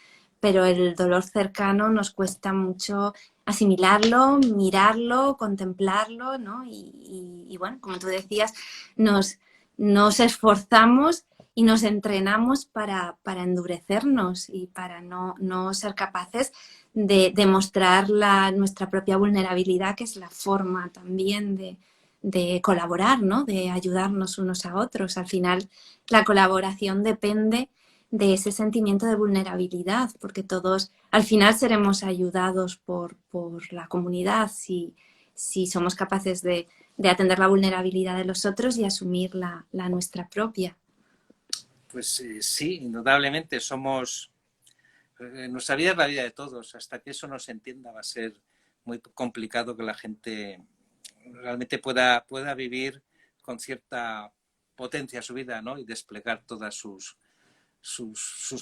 pero el dolor cercano nos cuesta mucho asimilarlo, mirarlo, contemplarlo, ¿no? Y bueno, como tú decías, nos esforzamos y nos entrenamos para endurecernos y para no ser capaces de mostrar nuestra propia vulnerabilidad, que es la forma también de colaborar, ¿no? De ayudarnos unos a otros. Al final, la colaboración depende de ese sentimiento de vulnerabilidad, porque todos al final seremos ayudados por la comunidad si somos capaces de atender la vulnerabilidad de los otros y asumir la nuestra propia. Pues sí, indudablemente somos... nuestra vida es la vida de todos. Hasta que eso no se entienda va a ser muy complicado que la gente realmente pueda vivir con cierta potencia su vida, ¿no? Y desplegar todas sus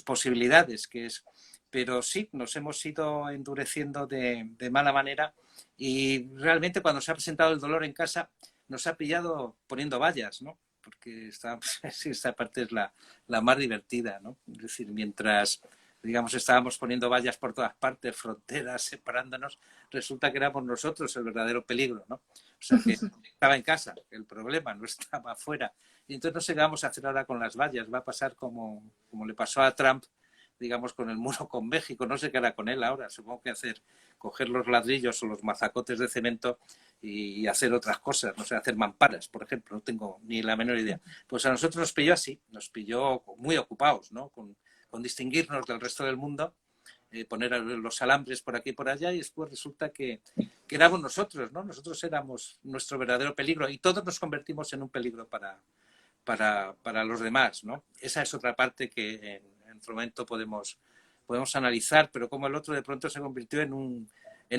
posibilidades, que es... Pero sí, nos hemos ido endureciendo de mala manera, y realmente cuando se ha presentado el dolor en casa nos ha pillado poniendo vallas, ¿no? Porque esta parte es la más divertida, ¿no? Es decir, mientras, digamos, estábamos poniendo vallas por todas partes, fronteras, separándonos, resulta que éramos nosotros el verdadero peligro, ¿no? O sea, que estaba en casa, el problema no estaba afuera. Y entonces no sé qué vamos a hacer ahora con las vallas. Va a pasar como le pasó a Trump, digamos, con el muro con México. No sé qué hará con él ahora. Supongo que coger los ladrillos o los mazacotes de cemento y hacer otras cosas. No sé, hacer mamparas, por ejemplo. No tengo ni la menor idea. Pues a nosotros nos pilló así. Nos pilló muy ocupados, ¿no? Con distinguirnos del resto del mundo, poner los alambres por aquí y por allá, y después resulta que éramos nosotros, ¿no? Nosotros éramos nuestro verdadero peligro, y todos nos convertimos en un peligro para los demás, ¿no? Esa es otra parte que en otro momento podemos analizar, pero cómo el otro de pronto se convirtió en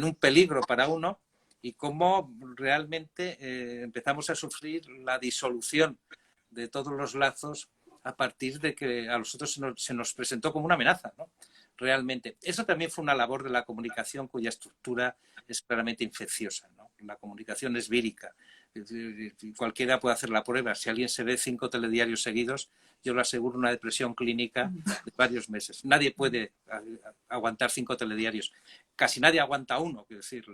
un peligro para uno, y cómo realmente empezamos a sufrir la disolución de todos los lazos a partir de que a nosotros se nos presentó como una amenaza, ¿no? Realmente. Eso también fue una labor de la comunicación cuya estructura es claramente infecciosa, ¿no? La comunicación es vírica. Cualquiera puede hacer la prueba. Si alguien se ve 5 telediarios seguidos, yo le aseguro una depresión clínica de varios meses. Nadie puede aguantar 5 telediarios. Casi nadie aguanta uno. Quiero decir,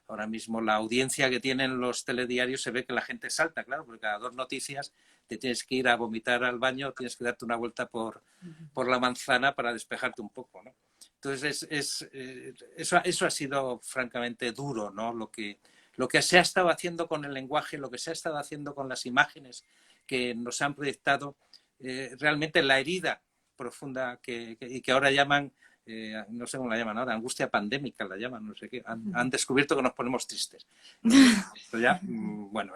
ahora mismo la audiencia que tienen los telediarios, se ve que la gente salta, claro, porque cada 2 noticias te tienes que ir a vomitar al baño, tienes que darte una vuelta por la manzana para despejarte un poco, ¿no? Entonces, eso ha sido francamente duro, ¿no? Lo que se ha estado haciendo con el lenguaje, lo que se ha estado haciendo con las imágenes que nos han proyectado, realmente la herida profunda y que ahora llaman, no sé cómo la llaman ahora, angustia pandémica la llaman, no sé qué, han descubierto que nos ponemos tristes. Esto ya, bueno,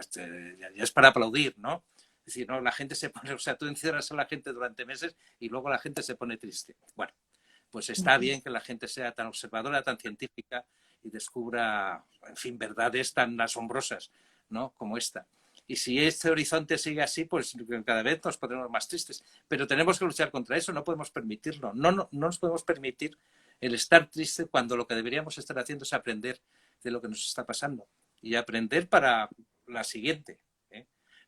ya es para aplaudir, ¿no? Es decir, no, la gente se pone, o sea, tú encierras a la gente durante meses y luego la gente se pone triste. Bueno, pues está bien que la gente sea tan observadora, tan científica, y descubra, en fin, verdades tan asombrosas, ¿no? Como esta. Y si este horizonte sigue así, pues cada vez nos pondremos más tristes. Pero tenemos que luchar contra eso, no podemos permitirlo. No nos podemos permitir el estar triste cuando lo que deberíamos estar haciendo es aprender de lo que nos está pasando. Y aprender para la siguiente.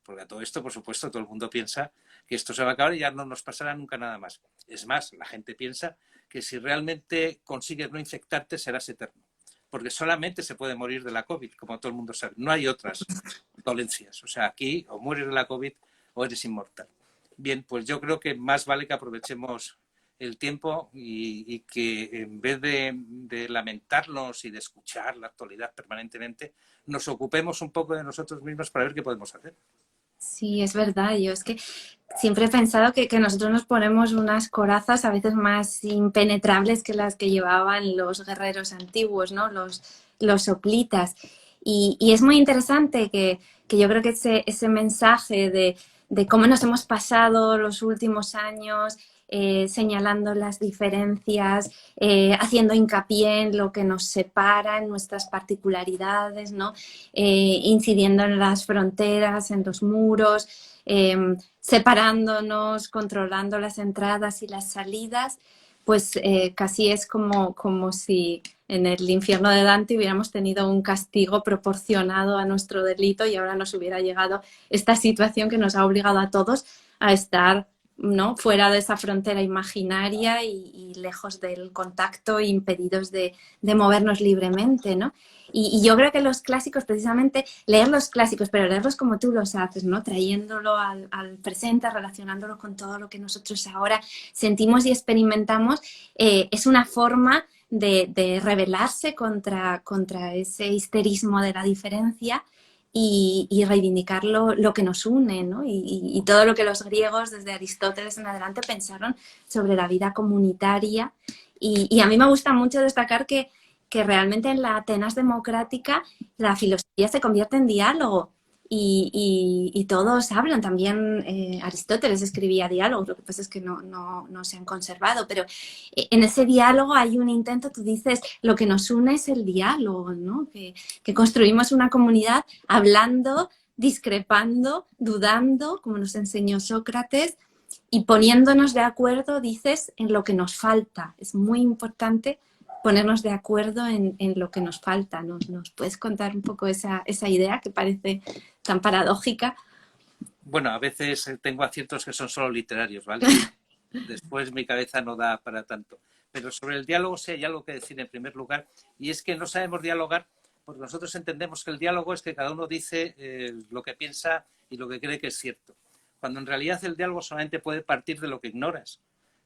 Porque a todo esto, por supuesto, todo el mundo piensa que esto se va a acabar y ya no nos pasará nunca nada más. Es más, la gente piensa que si realmente consigues no infectarte, serás eterno. Porque solamente se puede morir de la COVID, como todo el mundo sabe. No hay otras dolencias. O sea, aquí o mueres de la COVID o eres inmortal. Bien, pues yo creo que más vale que aprovechemos el tiempo y que en vez de lamentarnos y de escuchar la actualidad permanentemente, nos ocupemos un poco de nosotros mismos para ver qué podemos hacer. Sí, es verdad. Yo es que siempre he pensado que nosotros nos ponemos unas corazas a veces más impenetrables que las que llevaban los guerreros antiguos, ¿no? Los hoplitas. Y es muy interesante que yo creo que ese mensaje de cómo nos hemos pasado los últimos años señalando las diferencias, haciendo hincapié en lo que nos separa, en nuestras particularidades, ¿no? Incidiendo en las fronteras, en los muros, separándonos, controlando las entradas y las salidas, pues casi es como si en el infierno de Dante hubiéramos tenido un castigo proporcionado a nuestro delito y ahora nos hubiera llegado esta situación que nos ha obligado a todos a estar, ¿no?, fuera de esa frontera imaginaria y lejos del contacto, impedidos de movernos libremente, ¿no? Y yo creo que los clásicos, precisamente, leer los clásicos, pero leerlos como tú los haces, ¿no? Trayéndolo al presente, relacionándolo con todo lo que nosotros ahora sentimos y experimentamos, es una forma de rebelarse contra ese histerismo de la diferencia y reivindicar lo que nos une, ¿no? Y todo lo que los griegos, desde Aristóteles en adelante, pensaron sobre la vida comunitaria. Y a mí me gusta mucho destacar que realmente en la Atenas democrática la filosofía se convierte en diálogo y todos hablan. También Aristóteles escribía diálogos, lo que pasa es que no se han conservado, pero en ese diálogo hay un intento, tú dices, lo que nos une es el diálogo, ¿no? Que construimos una comunidad hablando, discrepando, dudando, como nos enseñó Sócrates, y poniéndonos de acuerdo, dices, en lo que nos falta. Es muy importante ponernos de acuerdo en lo que nos falta. ¿Nos puedes contar un poco esa idea que parece tan paradójica? Bueno, a veces tengo aciertos que son solo literarios, ¿vale? Después mi cabeza no da para tanto. Pero sobre el diálogo sí hay algo que decir en primer lugar, y es que no sabemos dialogar porque nosotros entendemos que el diálogo es que cada uno dice lo que piensa y lo que cree que es cierto, cuando en realidad el diálogo solamente puede partir de lo que ignoras.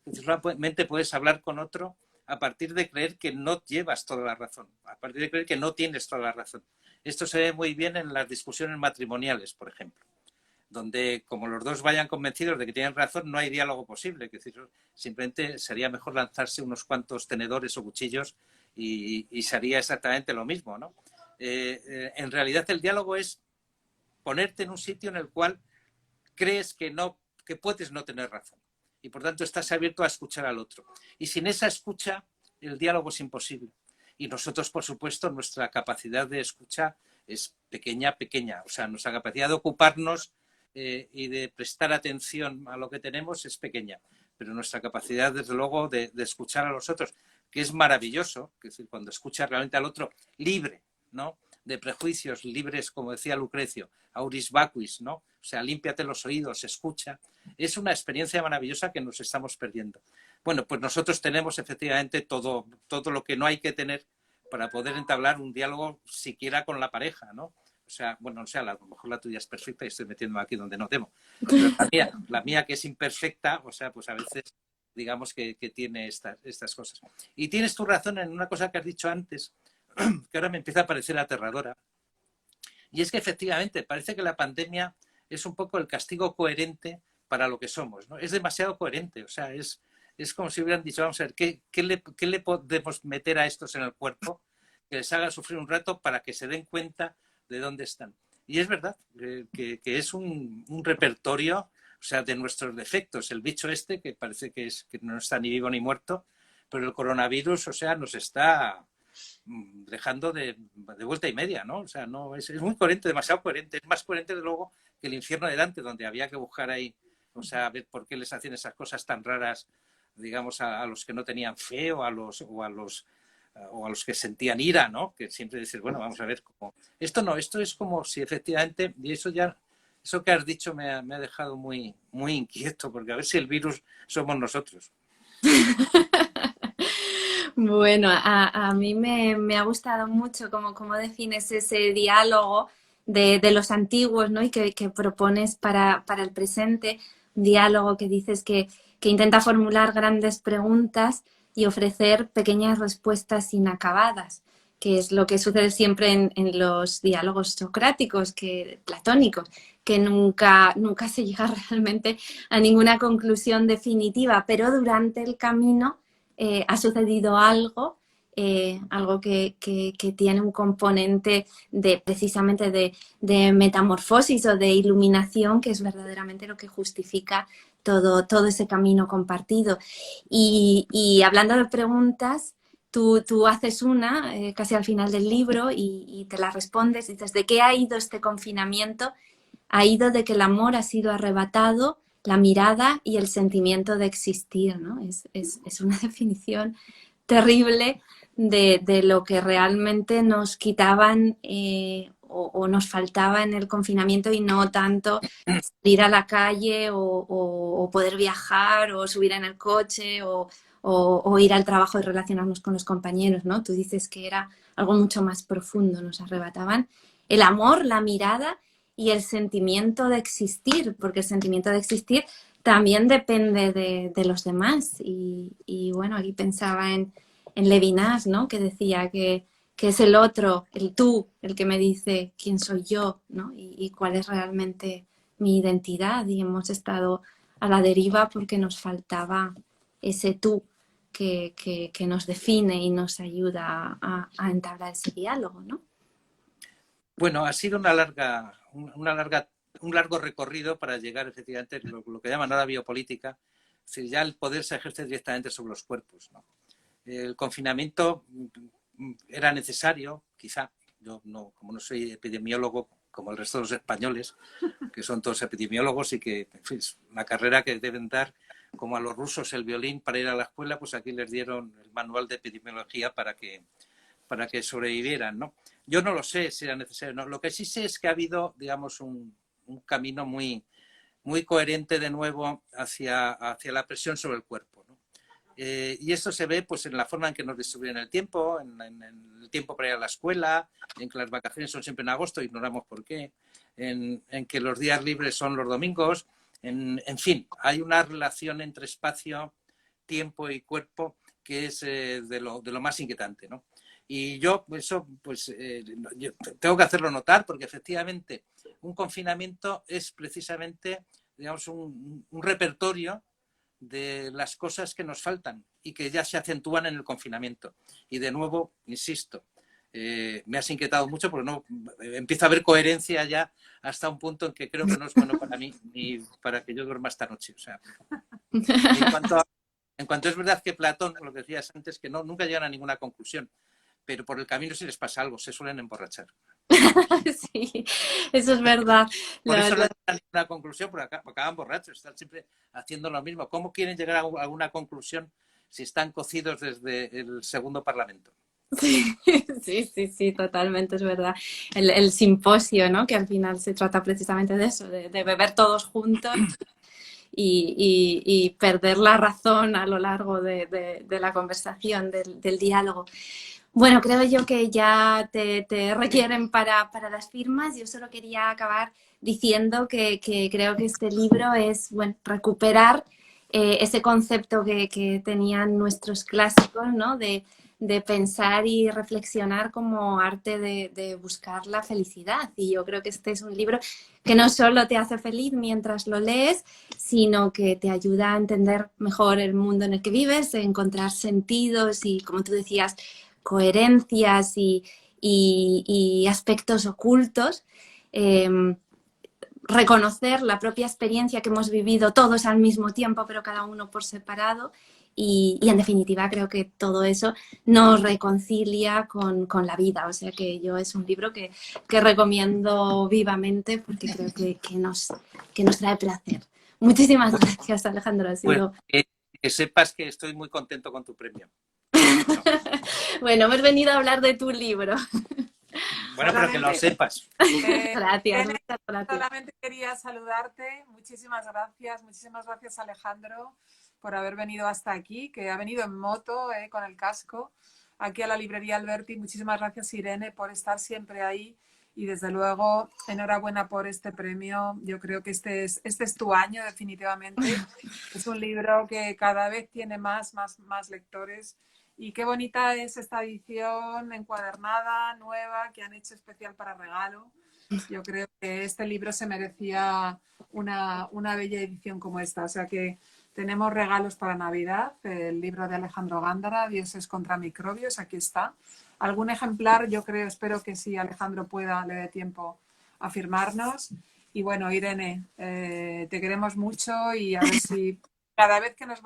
Es decir, solamente puedes hablar con otro a partir de creer que no llevas toda la razón, a partir de creer que no tienes toda la razón. Esto se ve muy bien en las discusiones matrimoniales, por ejemplo, donde como los dos vayan convencidos de que tienen razón, no hay diálogo posible. Es decir, simplemente sería mejor lanzarse unos cuantos tenedores o cuchillos y sería exactamente lo mismo, ¿no? En realidad el diálogo es ponerte en un sitio en el cual crees que puedes no tener razón. Y por tanto estás abierto a escuchar al otro. Y sin esa escucha, el diálogo es imposible. Y nosotros, por supuesto, nuestra capacidad de escucha es pequeña. O sea, nuestra capacidad de ocuparnos y de prestar atención a lo que tenemos es pequeña. Pero nuestra capacidad, desde luego, de escuchar a los otros, que es maravilloso, es decir, cuando escuchas realmente al otro libre, ¿no?, de prejuicios, libres, como decía Lucrecio, auris vacuis, ¿no? O sea, límpiate los oídos, escucha. Es una experiencia maravillosa que nos estamos perdiendo. Bueno, pues nosotros tenemos efectivamente todo lo que no hay que tener para poder entablar un diálogo siquiera con la pareja, ¿no? O sea, bueno, o sea, a lo mejor la tuya es perfecta y estoy metiéndome aquí donde no temo. Pero la mía que es imperfecta, o sea, pues a veces digamos que tiene estas cosas. Y tienes tu razón en una cosa que has dicho antes, que ahora me empieza a parecer aterradora. Y es que efectivamente parece que la pandemia es un poco el castigo coherente para lo que somos, ¿no? Es demasiado coherente, o sea, es como si hubieran dicho, vamos a ver, ¿qué le podemos meter a estos en el cuerpo que les haga sufrir un rato para que se den cuenta de dónde están? Y es verdad que es un repertorio, o sea, de nuestros defectos. El bicho este, que parece que no está ni vivo ni muerto, pero el coronavirus, o sea, nos está dejando de vuelta y media, ¿no? O sea, no es muy coherente, demasiado coherente. Es más coherente, de luego, que el infierno de Dante, donde había que buscar ahí, o sea, ver por qué les hacían esas cosas tan raras, digamos, a los que no tenían fe o a los que sentían ira, ¿no? Que siempre dicen, bueno, vamos a ver cómo. Esto es como si efectivamente, y eso que has dicho me ha dejado muy, muy inquieto, porque a ver si el virus somos nosotros. Bueno, a mí me ha gustado mucho cómo defines ese diálogo de los antiguos, ¿no? Y que propones para el presente, diálogo que dices que intenta formular grandes preguntas y ofrecer pequeñas respuestas inacabadas, que es lo que sucede siempre en los diálogos socráticos, platónicos, que nunca se llega realmente a ninguna conclusión definitiva, pero durante el camino ha sucedido algo, algo que tiene un componente precisamente de metamorfosis o de iluminación, que es verdaderamente lo que justifica todo ese camino compartido. Y hablando de preguntas, tú haces una casi al final del libro y te la respondes, dices, ¿de qué ha ido este confinamiento? Ha ido de que el amor ha sido arrebatado, la mirada y el sentimiento de existir, ¿no? Es una definición terrible de lo que realmente nos quitaban o nos faltaba en el confinamiento, y no tanto ir a la calle o poder viajar o subir en el coche o ir al trabajo y relacionarnos con los compañeros, ¿no? Tú dices que era algo mucho más profundo, nos arrebataban el amor, la mirada y el sentimiento de existir, porque el sentimiento de existir también depende de los demás. Y bueno, aquí pensaba en Levinas, ¿no? Que decía que es el otro, el tú, el que me dice quién soy yo, ¿no? Y cuál es realmente mi identidad. Y hemos estado a la deriva porque nos faltaba ese tú que nos define y nos ayuda a entablar ese diálogo, ¿no? Bueno, ha sido un largo recorrido para llegar efectivamente a lo que llaman ahora biopolítica, es decir, ya el poder se ejerce directamente sobre los cuerpos, ¿no? El confinamiento era necesario, quizá. Yo no, como no soy epidemiólogo como el resto de los españoles, que son todos epidemiólogos y que, en fin, es una carrera que deben dar, como a los rusos el violín para ir a la escuela, pues aquí les dieron el manual de epidemiología para que sobrevivieran, ¿no? Yo no lo sé si era necesario, ¿no? Lo que sí sé es que ha habido, digamos, un camino muy coherente de nuevo hacia la presión sobre el cuerpo, ¿no? Y esto se ve pues en la forma en que nos distribuyen el tiempo, en el tiempo para ir a la escuela, en que las vacaciones son siempre en agosto, ignoramos por qué, en que los días libres son los domingos, en fin, hay una relación entre espacio, tiempo y cuerpo que es de lo más inquietante, ¿no? Y yo eso pues yo tengo que hacerlo notar, porque efectivamente un confinamiento es precisamente, digamos, un repertorio de las cosas que nos faltan y que ya se acentúan en el confinamiento. Y de nuevo, insisto, me has inquietado mucho porque no empiezo a ver coherencia ya hasta un punto en que creo que no es bueno para mí ni para que yo duerma esta noche. O sea, en cuanto es verdad que Platón, lo que decías antes, que nunca llegan a ninguna conclusión, pero por el camino si les pasa algo, se suelen emborrachar. Sí, eso es verdad. Por eso no llegan a ninguna conclusión, porque acaban borrachos, están siempre haciendo lo mismo. ¿Cómo quieren llegar a alguna conclusión si están cocidos desde el segundo Parlamento? Sí, totalmente, es verdad. El simposio, ¿no? Que al final se trata precisamente de eso, de beber todos juntos y perder la razón a lo largo de la conversación, del diálogo. Bueno, creo yo que ya te requieren para las firmas. Yo solo quería acabar diciendo que creo que este libro es, bueno, recuperar ese concepto que tenían nuestros clásicos, ¿no? De pensar y reflexionar como arte de buscar la felicidad. Y yo creo que este es un libro que no solo te hace feliz mientras lo lees, sino que te ayuda a entender mejor el mundo en el que vives, a encontrar sentidos y, como tú decías, coherencias y aspectos ocultos. Reconocer la propia experiencia que hemos vivido todos al mismo tiempo, pero cada uno por separado. Y en definitiva creo que todo eso nos reconcilia con la vida. O sea que yo es un libro que recomiendo vivamente, porque creo que nos trae placer. Muchísimas gracias, Alejandro. Ha sido... Bueno, que sepas que estoy muy contento con tu premio. Bueno, hemos venido a hablar de tu libro. Bueno, pero que lo sepas. Gracias. Solamente quería saludarte. Muchísimas gracias Alejandro por haber venido hasta aquí, que ha venido en moto con el casco aquí a la librería Alberti. Muchísimas gracias Irene por estar siempre ahí y desde luego enhorabuena por este premio. Yo creo que este es tu año definitivamente. Es un libro que cada vez tiene más lectores y qué bonita es esta edición encuadernada, nueva, que han hecho especial para regalo. Yo creo que este libro se merecía una bella edición como esta, o sea que tenemos regalos para Navidad, el libro de Alejandro Gándara, Dioses contra microbios, aquí está. Algún ejemplar, yo creo, espero que si Alejandro pueda, le dé tiempo a firmarnos. Y bueno, Irene, te queremos mucho y a ver si cada vez que nos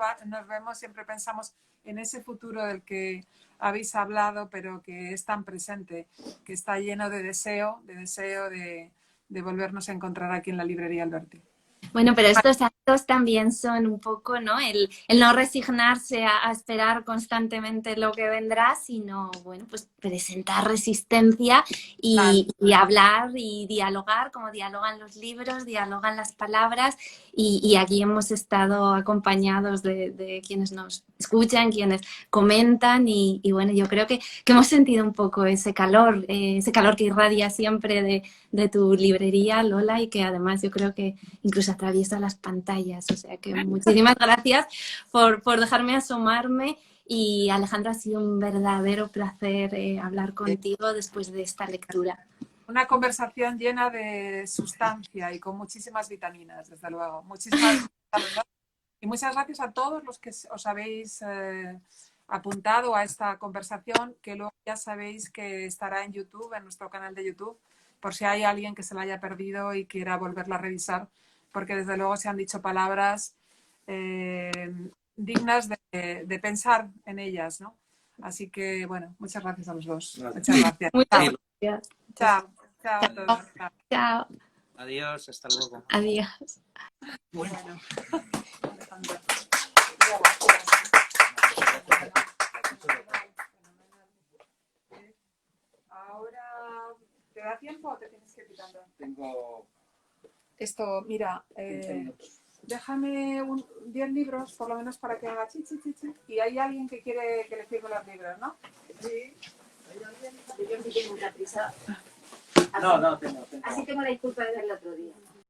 vemos siempre pensamos en ese futuro del que habéis hablado, pero que es tan presente, que está lleno de deseo de volvernos a encontrar aquí en la librería Alberti. Bueno, pero estos actos también son un poco, ¿no? El no resignarse a esperar constantemente lo que vendrá, sino, bueno, pues presentar resistencia y hablar y dialogar, como dialogan los libros, dialogan las palabras, y aquí hemos estado acompañados de quienes nos escuchan, quienes comentan, y bueno, yo creo que hemos sentido un poco ese calor que irradia siempre de tu librería, Lola, y que además yo creo que incluso atraviesa las pantallas. O sea que muchísimas gracias por dejarme asomarme, y Alejandra, ha sido un verdadero placer hablar contigo después de esta lectura. Una conversación llena de sustancia y con muchísimas vitaminas, desde luego. Muchísimas gracias. Y muchas gracias a todos los que os habéis apuntado a esta conversación, que luego ya sabéis que estará en YouTube, en nuestro canal de YouTube, por si hay alguien que se la haya perdido y quiera volverla a revisar, porque desde luego se han dicho palabras dignas de pensar en ellas, ¿no? Así que, bueno, muchas gracias a los dos. Muchas gracias. Muchas gracias. Chao. Chao a todos. Chao. Adiós, hasta luego. Adiós. Bueno. Alejandro. Ahora, ¿te da tiempo o te tienes que ir quitando? Tengo... Esto, mira, déjame 10 libros, por lo menos para que haga chi. Y hay alguien que quiere que le firme los libros, ¿no? Sí. Yo sí tengo mucha prisa. No, tengo. Así tengo la disculpa del otro día.